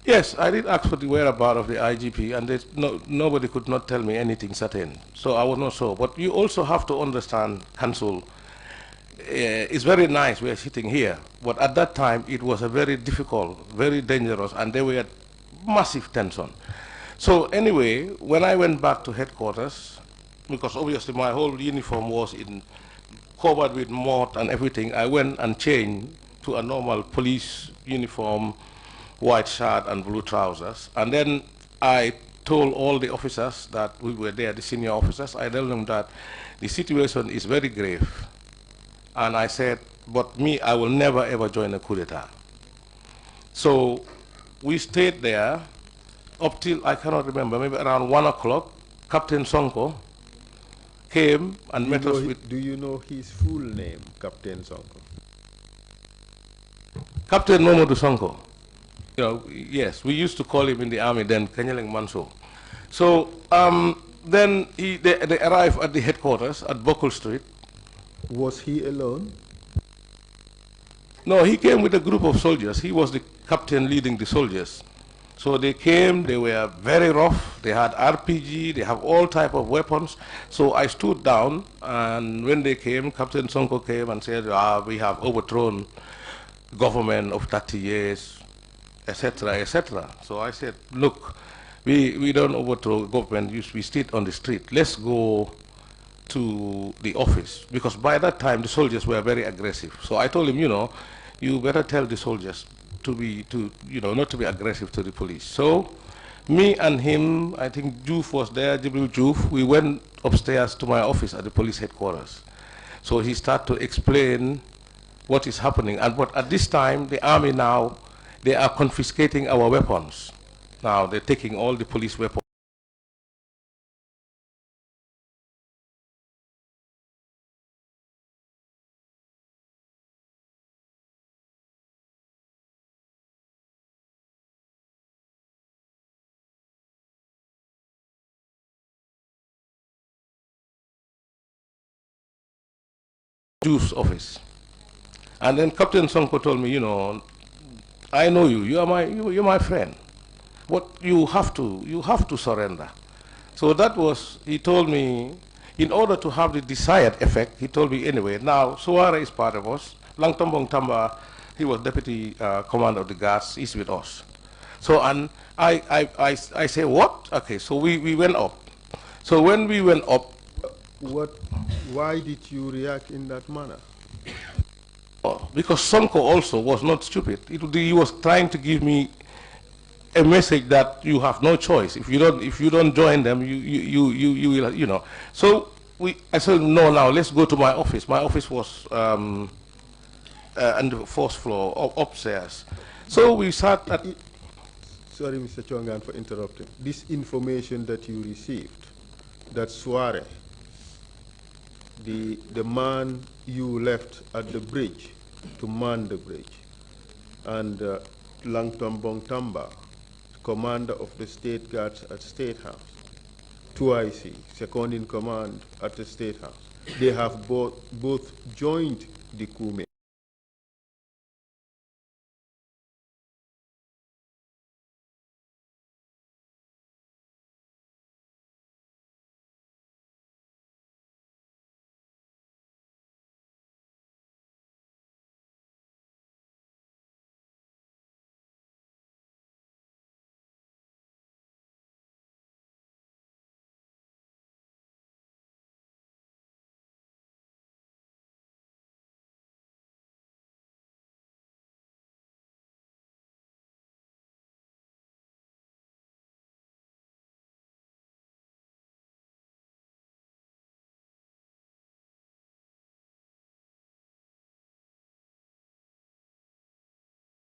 [SPEAKER 1] Yes, I did ask for the whereabouts of the IGP, and nobody could not tell me anything certain. So I was not sure. But you also have to understand, Council, it's very nice we are sitting here, but at that time it was a very difficult, very dangerous, and there were massive tension. So anyway, when I went back to headquarters, because obviously my whole uniform was covered with mud and everything, I went and changed to a normal police uniform, white shirt and blue trousers. And then I told all the officers that we were there, the senior officers, I told them that the situation is very grave. And I said, but me, I will never ever join a coup d'etat. So we stayed there up till, I cannot remember, maybe around 1 o'clock. Captain Sonko came and met us with...
[SPEAKER 2] Do you know his full name, Captain Sonko?
[SPEAKER 1] Captain Momodu Sonko. You know, yes, we used to call him in the army then Kanyeleng Manso. So then they arrived at the headquarters at Bokul Street.
[SPEAKER 2] Was he alone?
[SPEAKER 1] No, he came with a group of soldiers. He was the captain leading the soldiers. So they came, they were very rough, they had RPG, they have all type of weapons. So I stood down, and when they came, Captain Sonko came and said, we have overthrown government of 30 years, etc., etc. So I said, look, we don't overthrow government, we sit on the street. Let's go to the office, because by that time the soldiers were very aggressive. So I told him, you better tell the soldiers not to be aggressive to the police. So me and him, I think Juf was there, Jibril Juf, we went upstairs to my office at the police headquarters. So he started to explain what is happening. But at this time, the army now, they are confiscating our weapons. Now they're taking all the police weapons. Juf's office. And then Captain Sonko told me, I know you, you're my friend. But you have to surrender. So that was, he told me, in order to have the desired effect, he told me anyway, now Suwara is part of us. Langtombong Tamba, he was deputy commander of the guards, he's with us. So, and I say, what? Okay, so we went up. So when we went up,
[SPEAKER 2] why did you react in that manner?
[SPEAKER 1] Because Sonko also was not stupid. He was trying to give me a message that you have no choice. If you don't join them, you will, So I said, no, now let's go to my office. My office was on the fourth floor, upstairs. So we sat at...
[SPEAKER 2] Sorry, Mr. Chongan, for interrupting. This information that you received, that Suare, the man you left at the bridge to man the bridge, and Langtombong Tamba, commander of the state guards at State House, 2IC, second in command at the State House, they have both joined the coup.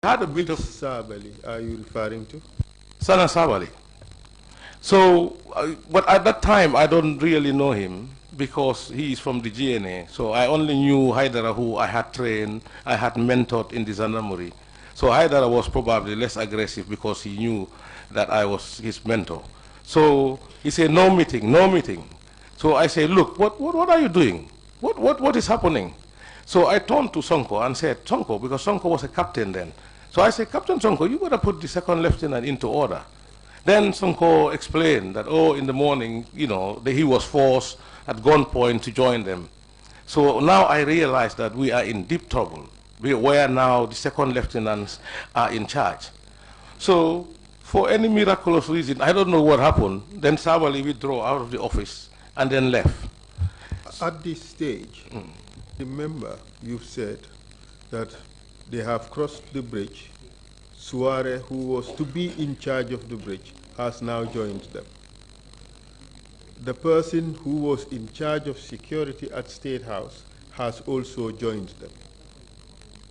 [SPEAKER 1] Had a bit of...
[SPEAKER 2] Sabali are you referring to?
[SPEAKER 1] Sana Sabali. So, but at that time, I don't really know him because he is from the GNA. So I only knew Haidara, who I had trained, I had mentored in the Zanamuri. So Haidara was probably less aggressive because he knew that I was his mentor. So he said, no meeting, no meeting. So I said, look, what are you doing? What is happening? So I turned to Sonko and said, Sonko, because Sonko was a captain then. So I said, Captain Sonko, you better put the second lieutenant into order. Then Sonko explained that, in the morning, he was forced at gunpoint to join them. So now I realize that we are in deep trouble, where now the second lieutenants are in charge. So for any miraculous reason, I don't know what happened, then Sabali withdrew out of the office and then left.
[SPEAKER 2] At this stage, remember you've said that they have crossed the bridge. Suare, who was to be in charge of the bridge, has now joined them. The person who was in charge of security at State House has also joined them.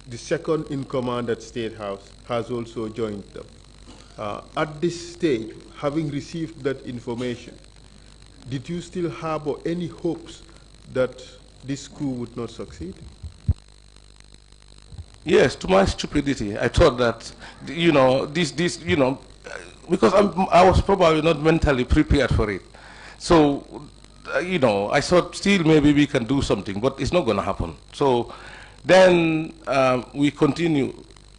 [SPEAKER 2] The second in command at State House has also joined them. At this stage, having received that information, did you still harbor any hopes that this coup would not succeed?
[SPEAKER 1] Yes, to my stupidity, I thought that, because I was probably not mentally prepared for it. So, I thought still maybe we can do something, but it's not going to happen. So then we continue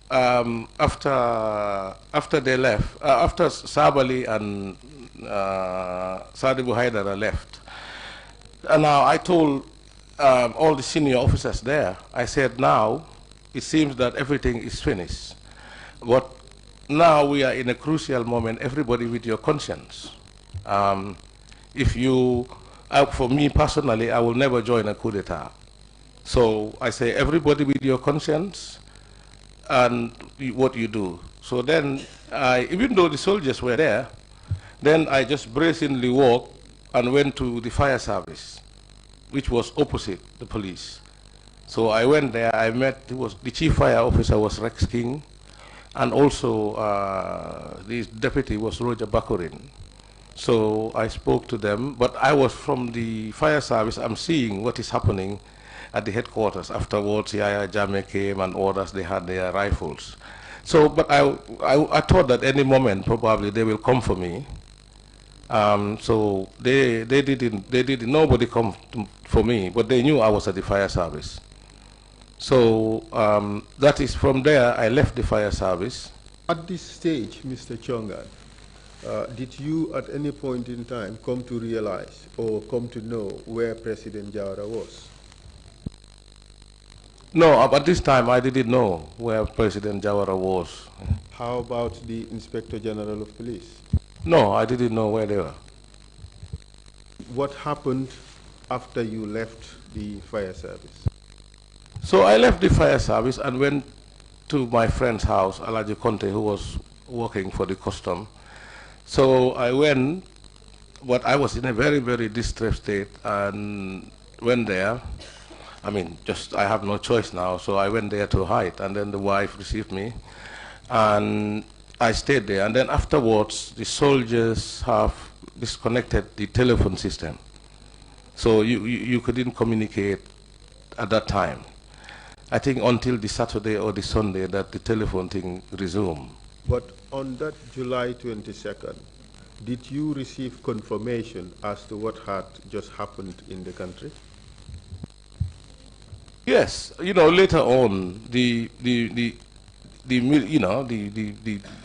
[SPEAKER 1] after they left, after Sabali and Sadibu Haidara left. And now I told all the senior officers there, I said, now it seems that everything is finished. But now we are in a crucial moment, everybody with your conscience. If you, for me personally, I will never join a coup d'etat. So I say, everybody with your conscience and what you do. So then, even though the soldiers were there, then I just brazenly walked and went to the fire service, which was opposite the police. So I went there, I met, the chief fire officer was Rex King, and also the deputy was Roger Bakurin. So I spoke to them, but I was from the fire service, I'm seeing what is happening at the headquarters. Afterwards, Yaya Jame came and others, they had their rifles. So, but I thought that any moment probably they will come for me. So they didn't, nobody come for me, but they knew I was at the fire service. So that is from there, I left the fire service.
[SPEAKER 2] At this stage, Mr. Chongan, did you at any point in time come to realize or come to know where President Jawara was?
[SPEAKER 1] No, at this time I didn't know where President Jawara was.
[SPEAKER 2] How about the Inspector General of Police?
[SPEAKER 1] No, I didn't know where they were.
[SPEAKER 2] What happened after you left the fire service?
[SPEAKER 1] So I left the fire service and went to my friend's house, Alaji Conte, who was working for the custom. So I went, but I was in a very, very distressed state and went there. I mean, I have no choice now, so I went there to hide, and then the wife received me, and I stayed there. And then afterwards, the soldiers have disconnected the telephone system. So you couldn't communicate at that time. I think until the Saturday or the Sunday that the telephone thing resumed.
[SPEAKER 2] But on that July 22nd, did you receive confirmation as to what had just happened in the country?
[SPEAKER 1] Yes, later on, the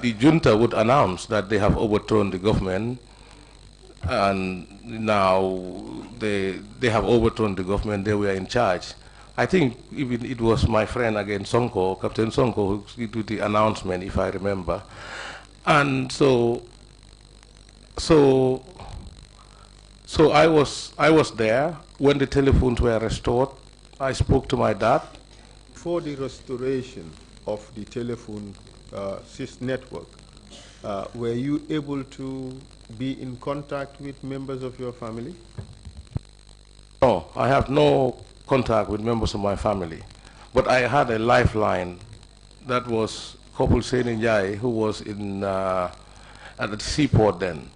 [SPEAKER 1] junta would announce that they have overthrown the government, and now they have overthrown the government. They were in charge. I think even it was my friend again, Sonko, Captain Sonko, who did the announcement, if I remember. And so I was there when the telephones were restored. I spoke to my dad.
[SPEAKER 2] For the restoration of the telephone network, were you able to be in contact with members of your family?
[SPEAKER 1] No, I have no contact with members of my family. But I had a lifeline that was Kopul Seninjai, who was at the seaport then.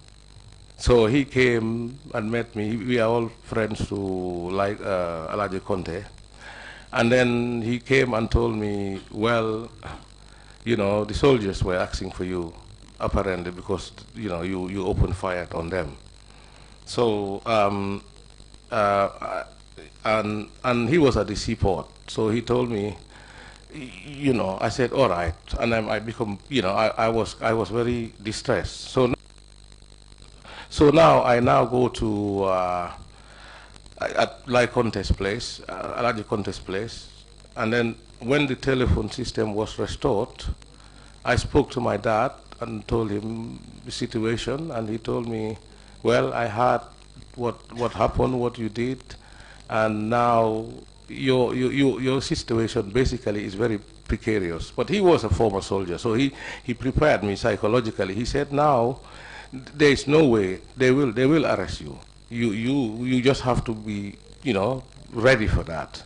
[SPEAKER 1] So he came and met me. We are all friends to Alaji Conte. And then he came and told me, well, the soldiers were asking for you, apparently, because, you opened fire on them. So, and he was at the seaport. So he told me, I said, all right. And I become, I was very distressed. So now I go to at Alaji Conte's place, and then when the telephone system was restored, I spoke to my dad and told him the situation, and he told me, well, I heard what happened, what you did, and now your situation basically is very precarious. But he was a former soldier, so he prepared me psychologically. He said, now there is no way they will arrest you. You just have to be ready for that.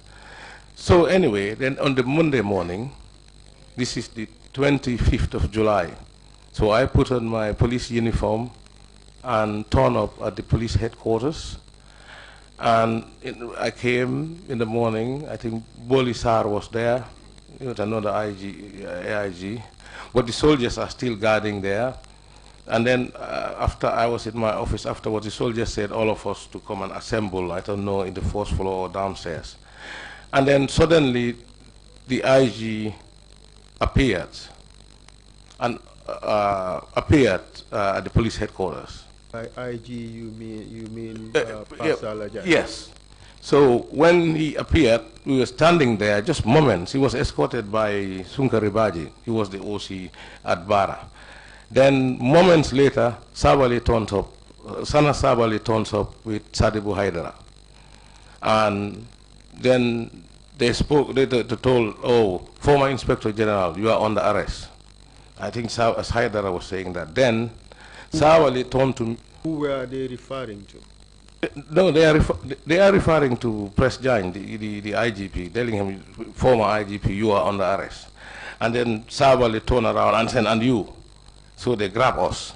[SPEAKER 1] So anyway, then on the Monday morning, this is the 25th of July. So I put on my police uniform and turned up at the police headquarters. And I came in the morning. I think Boli Sar was there, with another AIG. But the soldiers are still guarding there. And then after I was in my office afterwards, the soldiers said all of us to come and assemble, I don't know, in the fourth floor or downstairs. And then suddenly the IG appeared and appeared at the police headquarters.
[SPEAKER 2] By IG, you mean
[SPEAKER 1] yeah, yes. So when he appeared, we were standing there just moments. He was escorted by Sunkari Baji. He was the OC at Bara. Then moments later, Sabali turned up. Sana Sabali turns up with Sadibu Haidara. And then they spoke, they told, oh, former Inspector General, you are under arrest. I think as Haidara was saying that. Then Sabali turned to me.
[SPEAKER 2] Who were they referring to?
[SPEAKER 1] No, they are referring to Press Jain, the IGP, telling him, former IGP, you are under arrest. And then Sabali turned around and said, and you. So they grabbed us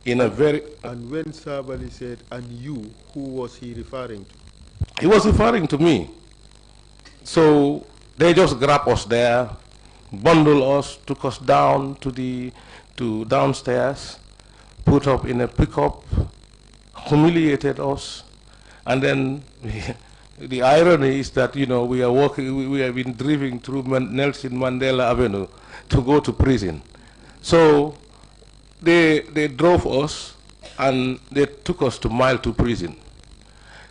[SPEAKER 1] in a very...
[SPEAKER 2] And when Sabali said, and you, who was he referring to?
[SPEAKER 1] He was referring to me. So they just grabbed us there, bundled us, took us down to downstairs, put up in a pickup, humiliated us, and then the irony is that, you know, we are walking, we have been driving through Nelson Mandela Avenue to go to prison. So they drove us and they took us to Mile 2 prison.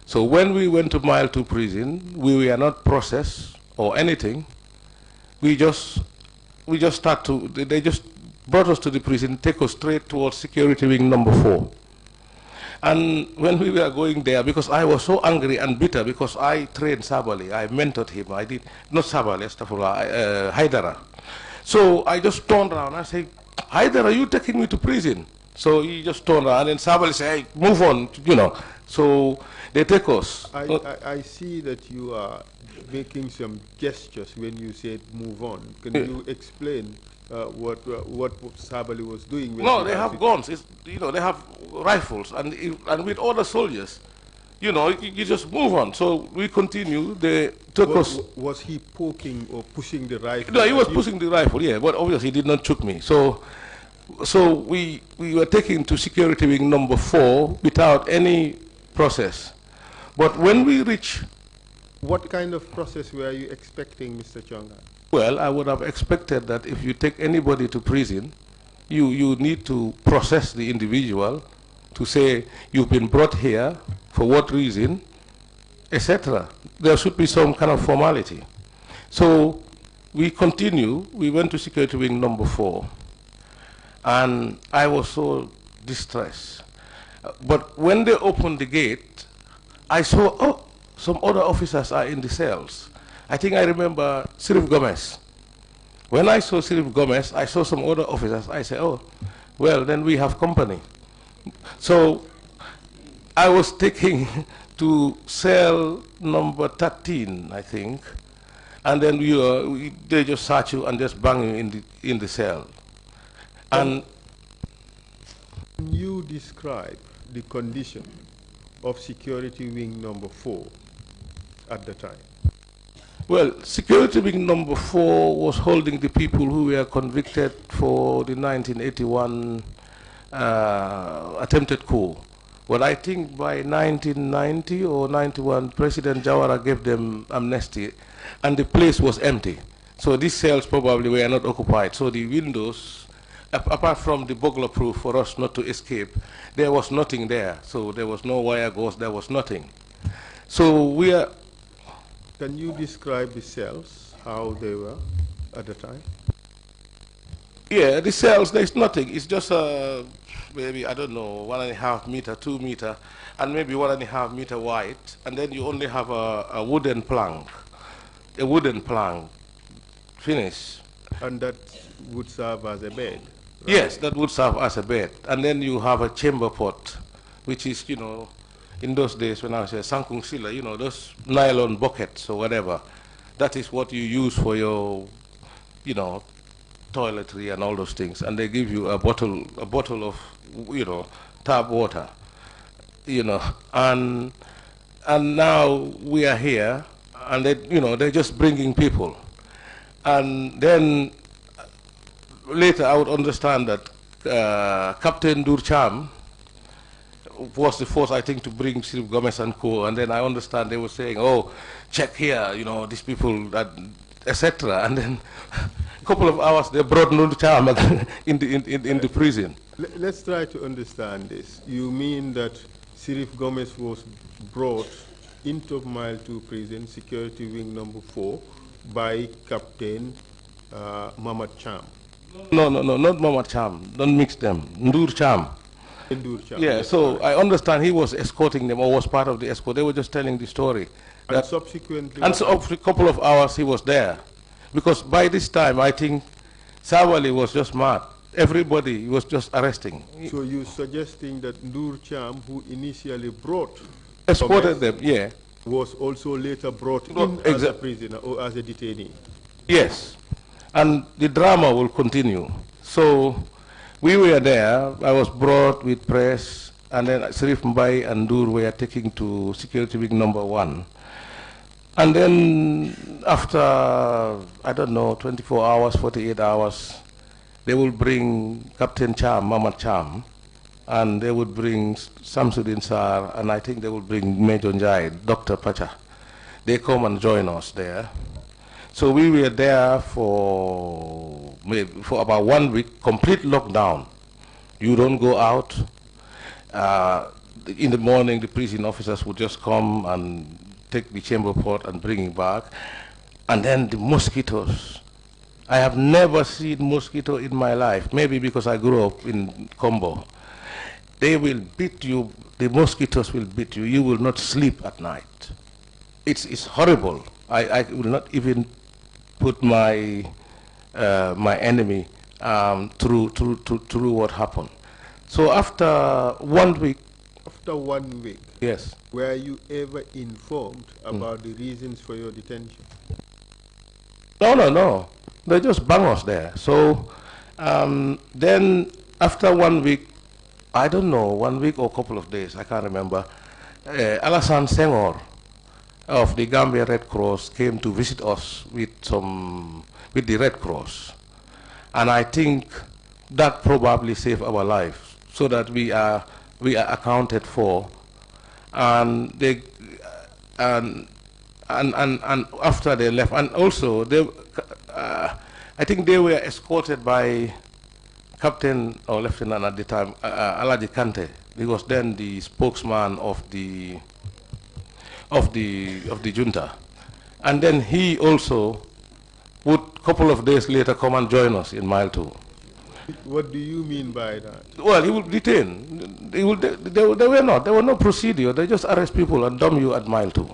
[SPEAKER 1] So when we went to Mile 2 prison, we were not processed or anything. We just start to, they just brought us to the prison, take us straight towards security wing number 4. And when we were going there, because I was so angry and bitter, because I trained Sabali, I mentored him, I did, not Sabali, Haidara. So I just turned around and said, Haidara, are you taking me to prison? So he just turned around and Sabali said, hey, move on, you know. So they take us.
[SPEAKER 2] I see that you are making some gestures when you said move on. Can you explain what Sabali was doing?
[SPEAKER 1] No, they have guns. You know, they have rifles, and with other soldiers, you know, you just move on. So we continue. They took us.
[SPEAKER 2] Was he poking or pushing the rifle?
[SPEAKER 1] No, he was pushing the rifle. Yeah, but obviously he did not shoot me. So we were taken to security wing number 4 without any process. But when we reach,
[SPEAKER 2] what kind of process were you expecting, Mr. Chongan?
[SPEAKER 1] Well, I would have expected that if you take anybody to prison, you need to process the individual to say you've been brought here, for what reason, etc. There should be some kind of formality. So we continue. We went to security wing number 4, and I was so distressed. But when they opened the gate, I saw, oh, some other officers are in the cells. I think I remember Sirif Gomez. When I saw Sirif Gomez, I saw some other officers. I said, oh, well, then we have company. So I was taken to cell number 13, I think, and then they just search you and just bang you in the cell. And
[SPEAKER 2] can you describe the condition of security wing number 4 at the time?
[SPEAKER 1] Well, security wing number 4 was holding the people who were convicted for the 1981 attempted coup. Well, I think by 1990 or 91, President Jawara gave them amnesty, and the place was empty. So these cells probably were not occupied. So the windows, apart from the burglar proof for us not to escape, there was nothing there. So there was no wire gauze, there was nothing. So we are...
[SPEAKER 2] Can you describe the cells, how they were at the time?
[SPEAKER 1] Yeah, the cells, there's nothing. It's just maybe, I don't know, 1.5 meter, 2 meter, and maybe 1.5 meter wide. And then you only have a wooden plank, finish.
[SPEAKER 2] And that would serve as a bed? Right?
[SPEAKER 1] Yes, that would serve as a bed. And then you have a chamber pot, which is, you know, in those days when I was a Sankung Sila, you know, those nylon buckets or whatever, that is what you use for your, you know, toiletry and all those things, and they give you a bottle of, you know, tap water, you know, and now we are here, and they, you know, they're just bringing people, and then later I would understand that Captain Durcham was the first, I think, to bring Sirif Gomez and co. And then I understand they were saying, "Oh, check here, you know, these people, that, etc." And then a couple of hours they brought Durcham in the prison.
[SPEAKER 2] Let's try to understand this. You mean that Sirif Gomez was brought into Mile 2 prison, security wing number 4, by Captain Mamad Cham?
[SPEAKER 1] No, not Mamad Cham. Don't mix them. Ndur Cham. Yeah, so I understand he was escorting them, or was part of the escort. They were just telling the story.
[SPEAKER 2] And subsequently?
[SPEAKER 1] And so after a couple of hours he was there. Because by this time, I think Sawali was just mad. Everybody was just arresting.
[SPEAKER 2] So you're suggesting that Ndur Cham, who initially
[SPEAKER 1] escorted them, yeah,
[SPEAKER 2] was also later brought in as a prisoner or as a detainee?
[SPEAKER 1] Yes. And the drama will continue. So we were there. I was brought with press, and then Sirif Mbai and Dur were taken to security wing number 1. And then after, I don't know, 24 hours, 48 hours, they will bring Captain Cham, Mamad Cham, and they would bring Samsudin Sar, and I think they would bring Major Njai, Dr. Pacha. They come and join us there. So we were there for about 1 week, complete lockdown. You don't go out. In the morning, the prison officers would just come and take the chamber pot and bring it back. And then the mosquitoes. I have never seen mosquito in my life, maybe because I grew up in Combo. They will beat you, the mosquitoes will beat you. You will not sleep at night. It's horrible. I will not even put my my enemy through what happened. So after 1 week.
[SPEAKER 2] After 1 week.
[SPEAKER 1] Yes.
[SPEAKER 2] Were you ever informed about the reasons for your detention?
[SPEAKER 1] No. They just bang us there. So then after 1 week, I don't know, 1 week or a couple of days, I can't remember, Alassane Senghor of the Gambia Red Cross came to visit us with the Red Cross. And I think that probably saved our lives, so that we are accounted for. And they and after they left, and also they, I think they were escorted by Captain or Lieutenant at the time, Alaji Kante. He was then the spokesman of the junta, and then he also would a couple of days later come and join us in Mile 2.
[SPEAKER 2] What do you mean by that?
[SPEAKER 1] Well, he would detain. There were no procedure. They just arrest people and dump you at Mile 2.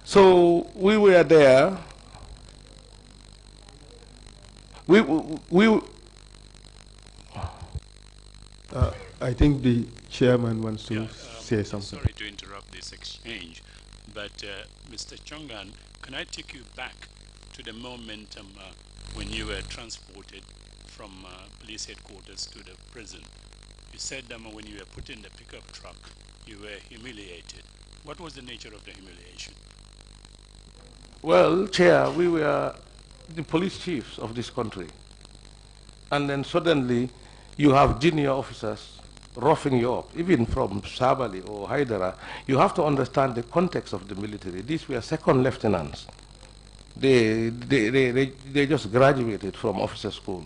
[SPEAKER 1] So we were there.
[SPEAKER 2] I think the chairman wants to say something.
[SPEAKER 3] Sorry to interrupt this exchange, but Mr. Chongan, can I take you back to the moment when you were transported from police headquarters to the prison? You said that when you were put in the pickup truck, you were humiliated. What was the nature of the humiliation?
[SPEAKER 1] Well, Chair, we were the police chiefs of this country. And then suddenly you have junior officers roughing you up, even from Sabali or Haidara. You have to understand the context of the military. These were second lieutenants. They just graduated from officer school.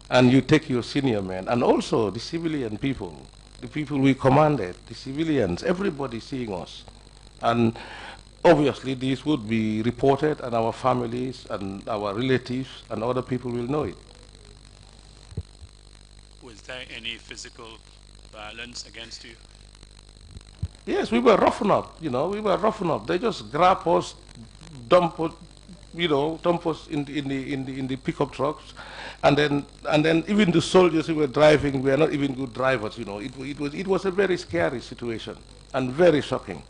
[SPEAKER 1] And you take your senior men, and also the civilian people, the people we commanded, the civilians, everybody seeing us. And obviously these would be reported, and our families and our relatives and other people will know it.
[SPEAKER 3] Was there any physical violence against you?
[SPEAKER 1] Yes, we were roughened up, we were roughened up. They just grab us, dump us, dump us in the pickup trucks, and then even the soldiers who were driving were not even good drivers. It was a very scary situation and very shocking.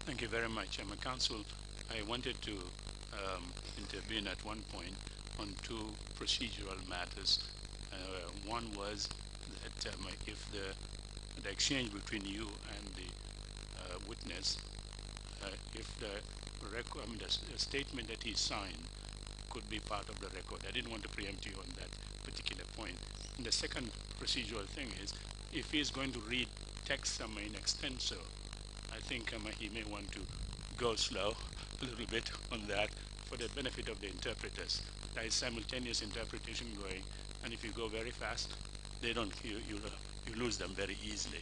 [SPEAKER 3] Thank you very much. Counsel, I wanted to intervene at one point on two procedural matters. One was that if the exchange between you and the witness, if the statement that he signed could be part of the record. I didn't want to preempt you on that particular point. And the second procedural thing is, if he's going to read text in extenso, I think he may want to go slow a little bit on that for the benefit of the interpreters. There is simultaneous interpretation going, and if you go very fast, they don't, you lose them very easily.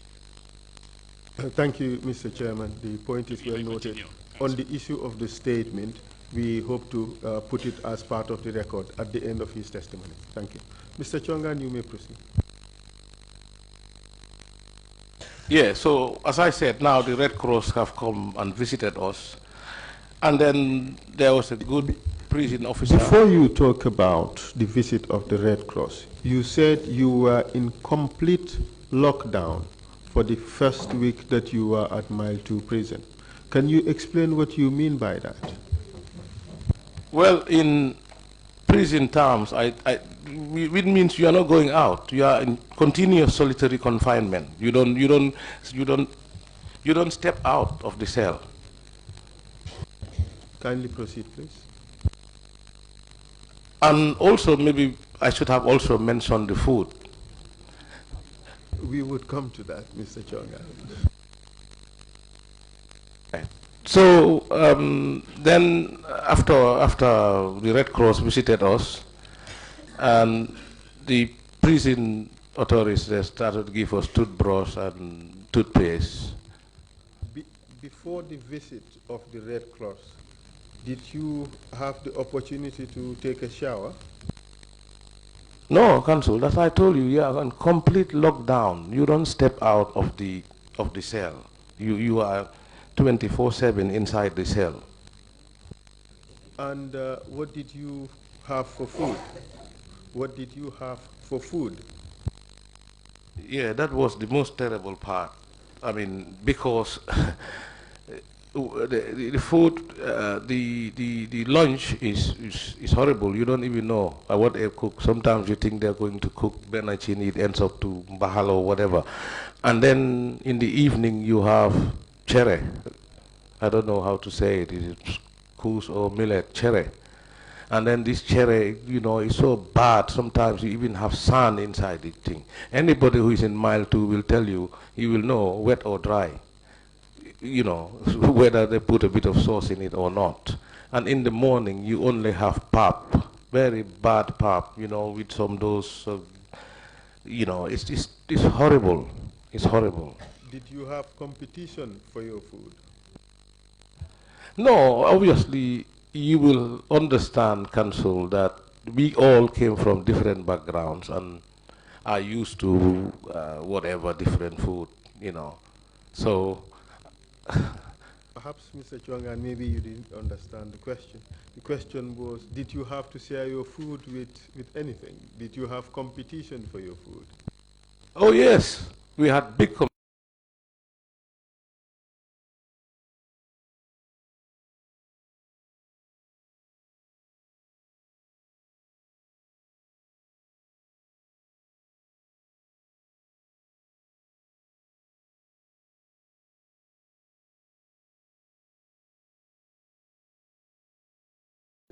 [SPEAKER 2] Thank you, Mr. Chairman. The point is well noted. On the issue of the statement, we hope to put it as part of the record at the end of his testimony. Thank you. Mr. Chongan, you may proceed.
[SPEAKER 1] Yeah, so as I said, now the Red Cross have come and visited us. And then there was a good prison officer.
[SPEAKER 2] Before you talk about the visit of the Red Cross, you said you were in complete lockdown for the first week that you were at Mile 2 prison. Can you explain what you mean by that?
[SPEAKER 1] Well, in prison terms, it means you are not going out. You are in continuous solitary confinement. You don't step out of the cell.
[SPEAKER 2] Kindly proceed, please.
[SPEAKER 1] And also, maybe I should have also mentioned the food.
[SPEAKER 2] We would come to that, Mr. Chongan.
[SPEAKER 1] So then after the Red Cross visited us, and the prison authorities, they started to give us toothbrush and toothpaste.
[SPEAKER 2] Before the visit of the Red Cross, did you have the opportunity to take a shower?
[SPEAKER 1] No, Counsel, that's why I told you, you are on complete lockdown. You don't step out of the cell. You are 24/7 inside the cell.
[SPEAKER 2] And what did you have for food? What did you have for food?
[SPEAKER 1] Yeah, that was the most terrible part. I mean, because the food, the lunch is horrible. You don't even know what they cook. Sometimes you think they're going to cook benachin, it ends up to bahalo or whatever. And then in the evening you have chere. I don't know how to say it. Is it couscous or millet? Chere. And then this chere, is so bad. Sometimes you even have sand inside the thing. Anybody who is in Mile 2 will tell you, you will know wet or dry. Whether they put a bit of sauce in it or not. And in the morning, you only have pap, very bad pap, with some those, it's horrible. It's horrible.
[SPEAKER 2] Did you have competition for your food?
[SPEAKER 1] No, obviously, you will understand, Counsel, that we all came from different backgrounds and are used to whatever different food, So,
[SPEAKER 2] perhaps, Mr. Chongan, maybe you didn't understand the question. The question was, did you have to share your food with anything? Did you have competition for your food?
[SPEAKER 1] Oh, yes. We had big competition.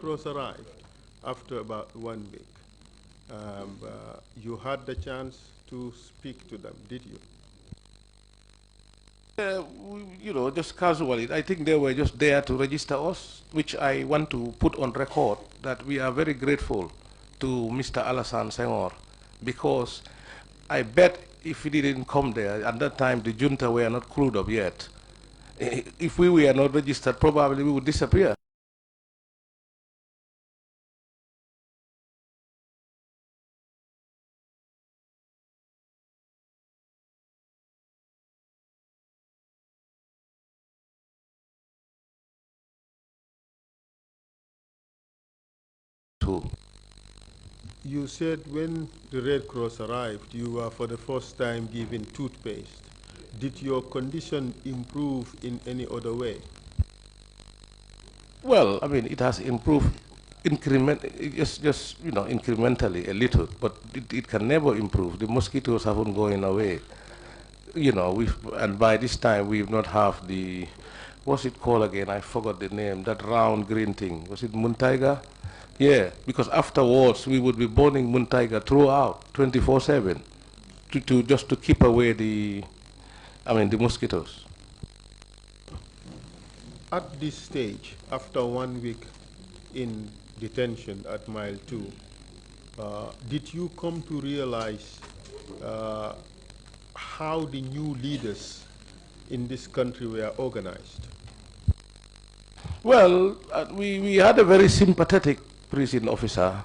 [SPEAKER 2] Cross arrived after about 1 week. You had the chance to speak to them, did you?
[SPEAKER 1] Just casually. I think they were just there to register us, which I want to put on record that we are very grateful to Mr. Alassane Senghor, because I bet if he didn't come there, at that time the junta were not clued up yet. If we were not registered, probably we would disappear.
[SPEAKER 2] You said when the Red Cross arrived, you were for the first time given toothpaste. Did your condition improve in any other way?
[SPEAKER 1] Well, I mean, it has improved just incrementally a little, but it can never improve. The mosquitoes haven't gone away. And by this time we've not have the, what's it called again? I forgot the name. That round green thing. Was it Muntaiga? Yeah, because afterwards we would be burning Muntaiga throughout, 24/7, to just to keep away the mosquitoes.
[SPEAKER 2] At this stage, after 1 week in detention at Mile 2, did you come to realize how the new leaders in this country were organized?
[SPEAKER 1] Well, we had a very sympathetic prison officer,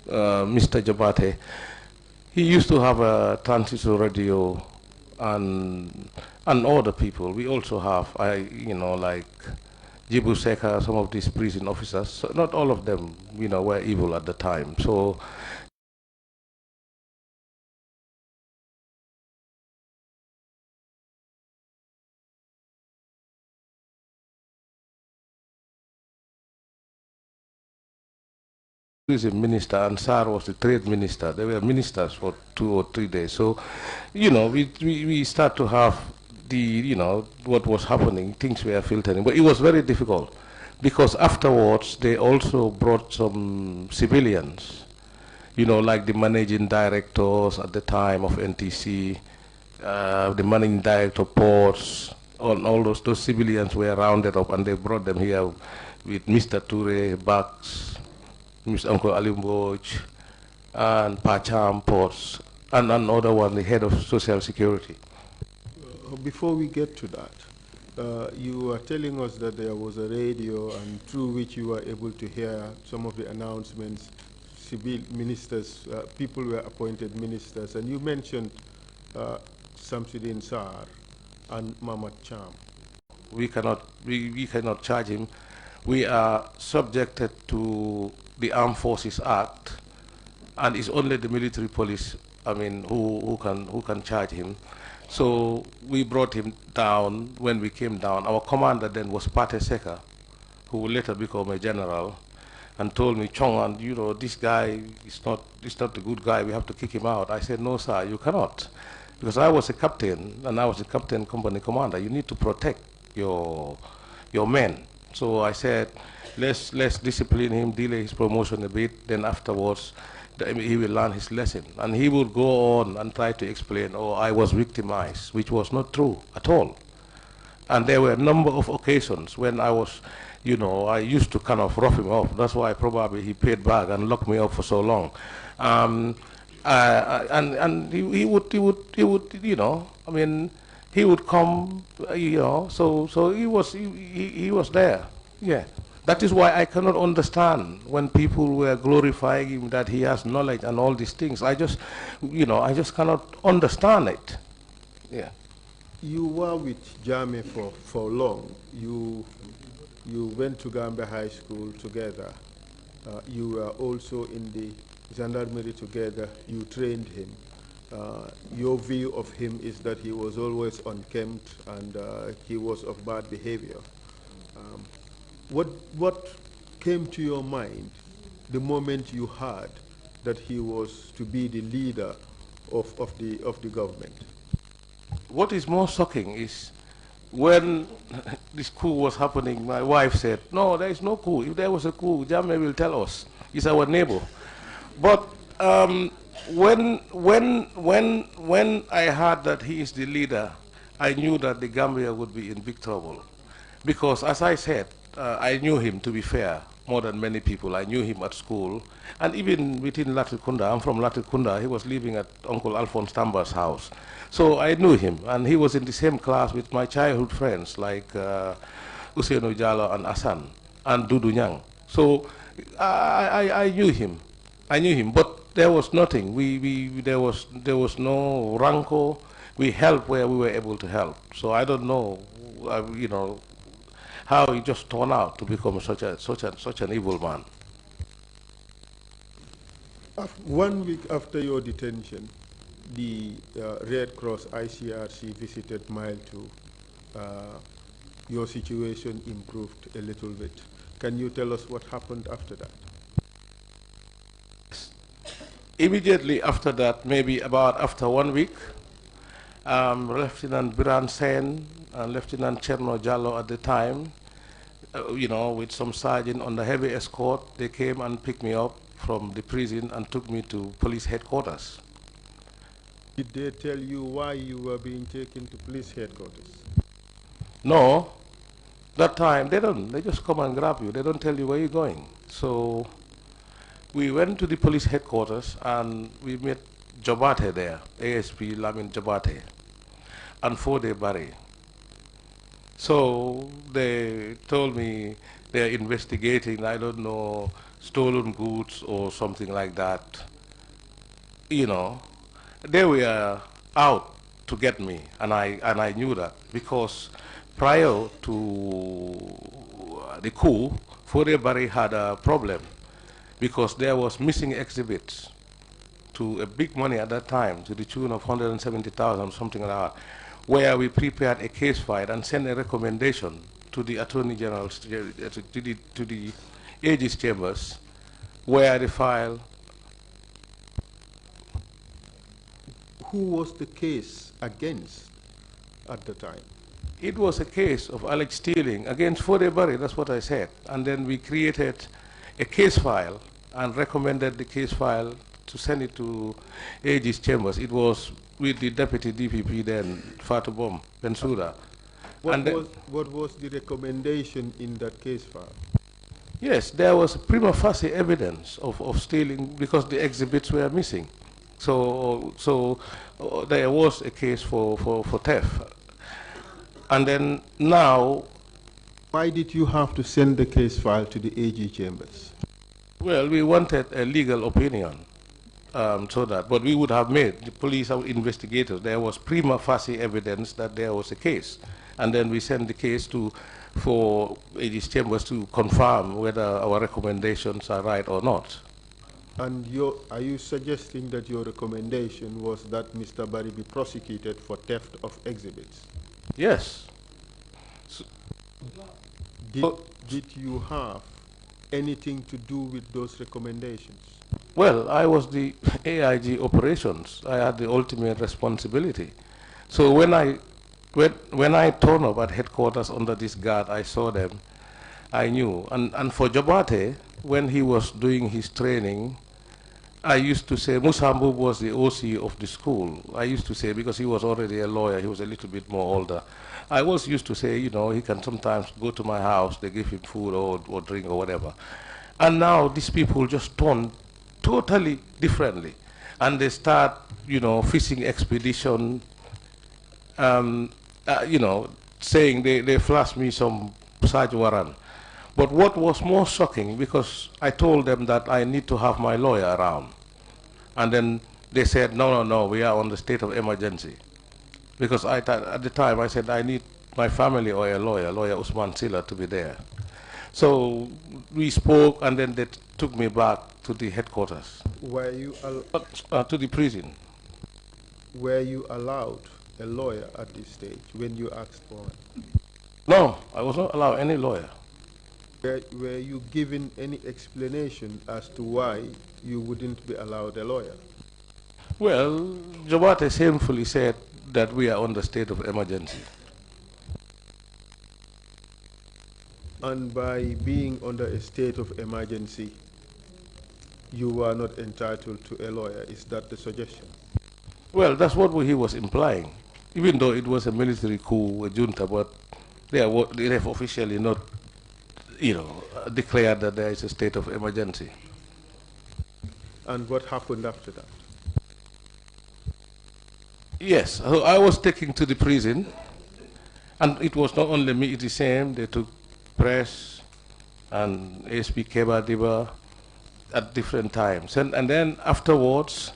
[SPEAKER 1] Mr. Jabate. He used to have a transistor radio and other people. We also have, like Jibu Seka, some of these prison officers. So not all of them, were evil at the time. So tourism minister and Sar was the trade minister. They were ministers for 2 or 3 days. So, we start to have what was happening. Things were filtering, but it was very difficult because afterwards they also brought some civilians, like the managing directors at the time of NTC, the managing director ports, all those civilians were rounded up and they brought them here with Mr. Toure, Bax, Mr. Uncle Alimboj, and Pacham Ports, and another one, the head of Social Security.
[SPEAKER 2] Before we get to that, you were telling us that there was a radio and through which you were able to hear some of the announcements, civil ministers, people were appointed ministers, and you mentioned Samsudin Sar and Mamad Cham.
[SPEAKER 1] We cannot charge him. We are subjected to the Armed Forces Act, and it's only the military police, who can charge him. So we brought him down. When we came down, our commander then was Pate Seka, who would later become a general, and told me, Chongan, this guy is not a good guy. We have to kick him out. I said, no, sir, you cannot, because I was a captain, and I was a captain company commander. You need to protect your men. So I said, let's discipline him, delay his promotion a bit. Then afterwards, he will learn his lesson, and he will go on and try to explain, oh, I was victimized, which was not true at all. And there were a number of occasions when I was, I used to kind of rough him off. That's why probably he paid back and locked me up for so long. And he would, he would come, so he was there, yeah. That is why I cannot understand when people were glorifying him that he has knowledge and all these things. I just cannot understand it. Yeah.
[SPEAKER 2] You were with Jame for long. You went to Gambia High School together. You were also in the gendarmerie together. You trained him. Your view of him is that he was always unkempt and he was of bad behavior. What came to your mind the moment you heard that he was to be the leader of the government?
[SPEAKER 1] What is more shocking is when this coup was happening, my wife said, no, there is no coup. If there was a coup, Jammeh will tell us. He's our neighbor. But when I heard that he is the leader, I knew that the Gambia would be in big trouble. Because as I said, I knew him, to be fair, more than many people. I knew him at school, and even within Latrikunda. I'm from Latrikunda. He was living at Uncle Alphonse Tamba's house. So I knew him, and he was in the same class with my childhood friends, like Usainu Jallo and Asan, and Dudu Nyang. So I knew him. I knew him, but there was nothing. There was no rancor. We helped where we were able to help. So I don't know, how he just turned out to become such an evil man.
[SPEAKER 2] 1 week after your detention, the Red Cross ICRC visited Mile 2. Your situation improved a little bit. Can you tell us what happened after that?
[SPEAKER 1] Immediately after that, maybe about after 1 week, Lieutenant Biran Sen and Lieutenant Cherno Jallo at the time, with some sergeant on the heavy escort, they came and picked me up from the prison and took me to police headquarters.
[SPEAKER 2] Did they tell you why you were being taken to police headquarters?
[SPEAKER 1] No, that time they don't. They just come and grab you. They don't tell you where you're going. So we went to the police headquarters and we met Jabate there, ASP Lamin Jabate, and Fode Barry. So they told me they're investigating, I don't know, stolen goods or something like that. They were out to get me, and I knew that because prior to the coup, Fode Barry had a problem because there was missing exhibits to a big money at that time, to the tune of 170,000, something like that, where we prepared a case file and sent a recommendation to the Attorney General, to the AG's chambers, where the file.
[SPEAKER 2] Who was the case against at the time?
[SPEAKER 1] It was a case of alleged stealing against Fode Barry, that's what I said. And then we created a case file and recommended the case file to send it to AG's chambers. It was with the deputy DPP then, Fatou Bom Bensouda.
[SPEAKER 2] What was the recommendation in that case file?
[SPEAKER 1] Yes, there was prima facie evidence of stealing because the exhibits were missing. So there was a case for theft. And then now...
[SPEAKER 2] Why did you have to send the case file to the AG chambers?
[SPEAKER 1] Well, we wanted a legal opinion. But we would have made, the police investigators, there was prima facie evidence that there was a case. And then we sent the case for AG's chambers to confirm whether our recommendations are right or not.
[SPEAKER 2] And are you suggesting that your recommendation was that Mr. Barry be prosecuted for theft of exhibits?
[SPEAKER 1] Yes. So,
[SPEAKER 2] did you have anything to do with those recommendations?
[SPEAKER 1] Well, I was the AIG operations. I had the ultimate responsibility. So when I turned up at headquarters under this guard, I saw them, I knew. And for Jabate, when he was doing his training, I used to say, Musambub was the OC of the school. I used to say, because he was already a lawyer, he was a little bit more older. I was used to say, he can sometimes go to my house, they give him food or drink or whatever. And now these people just turn totally differently. And they start, fishing expedition, saying they flashed me some search warrant. But what was more shocking, because I told them that I need to have my lawyer around. And then they said, no, we are on the state of emergency. Because at the time I said I need my family or a lawyer Usman Silla, to be there. So we spoke and then they took me back to the headquarters.
[SPEAKER 2] Were you
[SPEAKER 1] to the prison.
[SPEAKER 2] Were you allowed a lawyer at this stage when you asked for one?
[SPEAKER 1] No, I was not allowed any lawyer.
[SPEAKER 2] Were you given any explanation as to why you wouldn't be allowed a lawyer?
[SPEAKER 1] Well, Jawara shamefully said that we are on the state of emergency.
[SPEAKER 2] And by being under a state of emergency, you are not entitled to a lawyer. Is that the suggestion?
[SPEAKER 1] Well, that's what he was implying. Even though it was a military coup, a junta, but they have officially not, declared that there is a state of emergency.
[SPEAKER 2] And what happened after that?
[SPEAKER 1] Yes, so I was taken to the prison, and it was not only me, it is the same. They took press and ASP Keba Diba at different times. And then afterwards,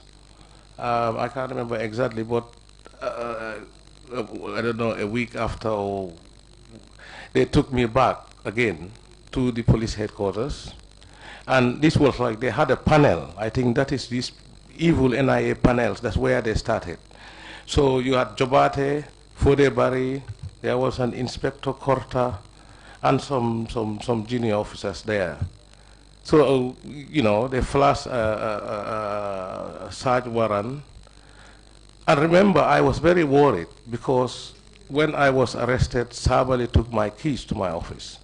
[SPEAKER 1] I can't remember exactly, but I don't know, a week after, or they took me back again to the police headquarters. And this was like they had a panel. I think that is these evil NIA panels. That's where they started. So you had Jobate, Fode Barry, there was an Inspector Korta, and some junior officers there. So, you know, they flashed a search warrant. And remember, I was very worried because when I was arrested, somebody took my keys to my office.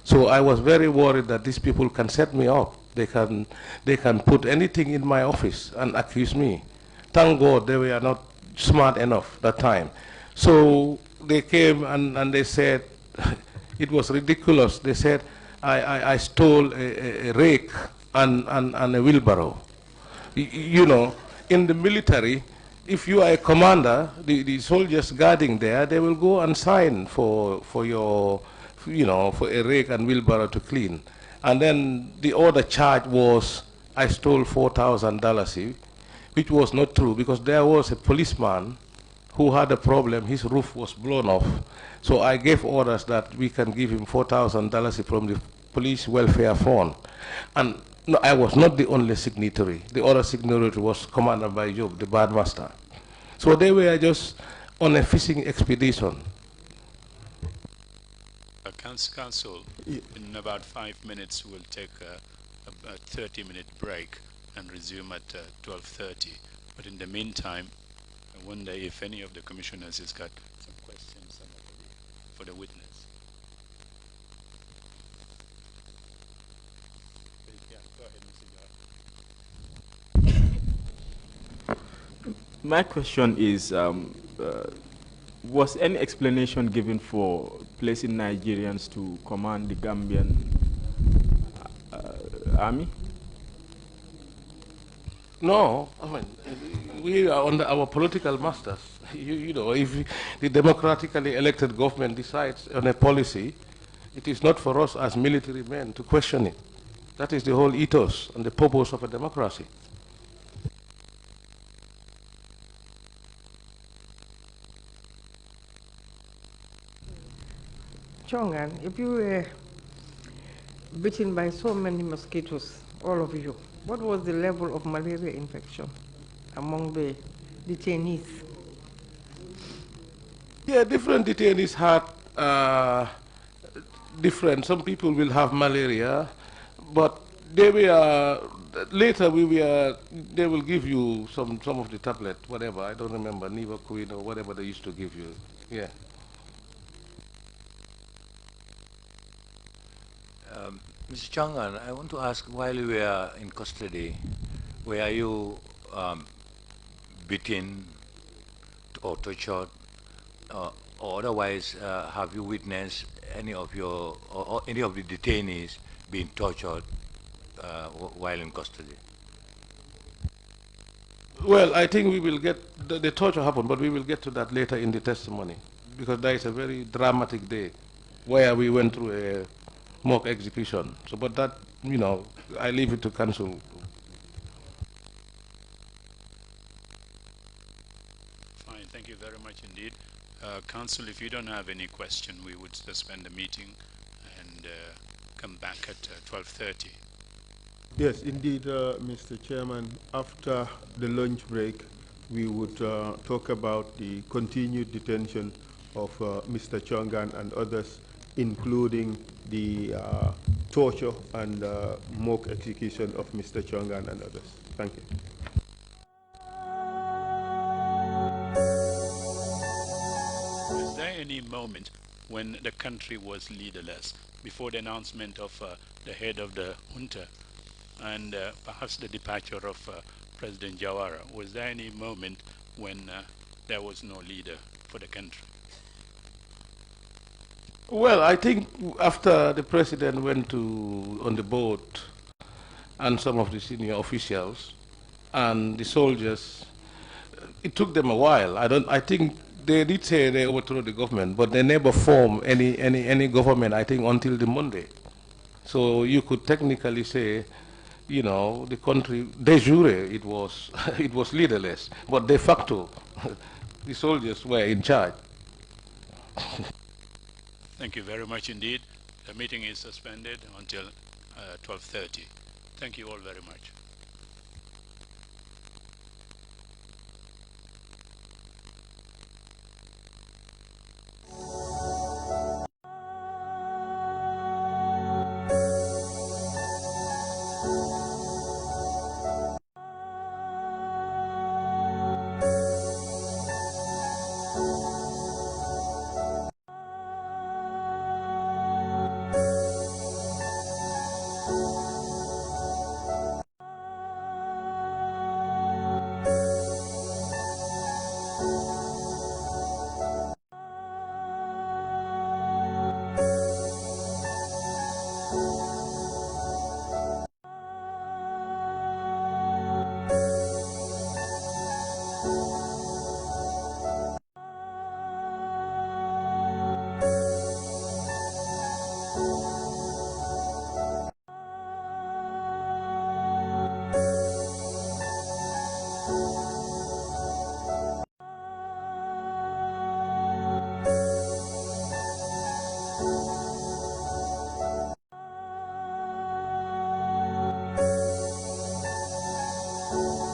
[SPEAKER 1] So I was very worried that these people can set me up. They can put anything in my office and accuse me. Thank God they were not smart enough that time. So they came and they said, it was ridiculous. They said, I stole a rake and a wheelbarrow. You know, in the military, if you are a commander, the soldiers guarding there, they will go and sign for your, you know, for a rake and wheelbarrow to clean. And then the other charge was, I stole $4,000, which was not true because there was a policeman who had a problem. His roof was blown off. So I gave orders that we can give him $4,000 from the police welfare fund. And no, I was not the only signatory. The other signatory was Commander Bayjob, the bandmaster. So they were just on a fishing expedition.
[SPEAKER 3] Council, in about 5 minutes, we'll take a 30-minute break and resume at 12:30. But in the meantime, I wonder if any of the commissioners has got some questions for the witness. Yeah, go ahead, Mr. Jawara.
[SPEAKER 4] My question is, was any explanation given for placing Nigerians to command the Gambian army?
[SPEAKER 1] No, I mean, we are under our political masters. You know, if the democratically elected government decides on a policy, it is not for us as military men to question it. That is the whole ethos and the purpose of a democracy.
[SPEAKER 5] Chongan, if you were bitten by so many mosquitoes, all of you, what was the level of malaria infection among the detainees?
[SPEAKER 1] Yeah, different detainees had different. Some people will have malaria, but they were later they will give you some of the tablet, whatever. I don't remember, Nivaquin or whatever they used to give you. Yeah.
[SPEAKER 6] Mr. Chongan, I want to ask, while you were in custody, were you beaten or tortured, or otherwise have you witnessed any of your or any of the detainees being tortured while in custody?
[SPEAKER 1] Well, I think we will get the torture happened, but we will get to that later in the testimony because there is a very dramatic day where we went through a mock execution. So, but that, you know, I leave it to counsel.
[SPEAKER 3] Fine, thank you very much indeed. Council, if you don't have any question, we would suspend the meeting and come back at 12:30.
[SPEAKER 2] Yes, indeed, Mr. Chairman. After the lunch break, we would talk about the continued detention of Mr. Chongan and others, including the torture and mock execution of Mr. Chongan and others. Thank you.
[SPEAKER 3] Is there any moment when the country was leaderless before the announcement of the head of the junta and perhaps the departure of President Jawara? Was there any moment when there was no leader for the country?
[SPEAKER 1] Well, I think after the president went on the boat and some of the senior officials and the soldiers, it took them a while. I think they did say they overthrew the government, but they never formed any government, I think, until the Monday. So you could technically say, you know, the country, de jure, it was, it was leaderless, but de facto, the soldiers were in charge.
[SPEAKER 3] Thank you very much indeed. The meeting is suspended until 12:30. Thank you all very much.
[SPEAKER 7] you.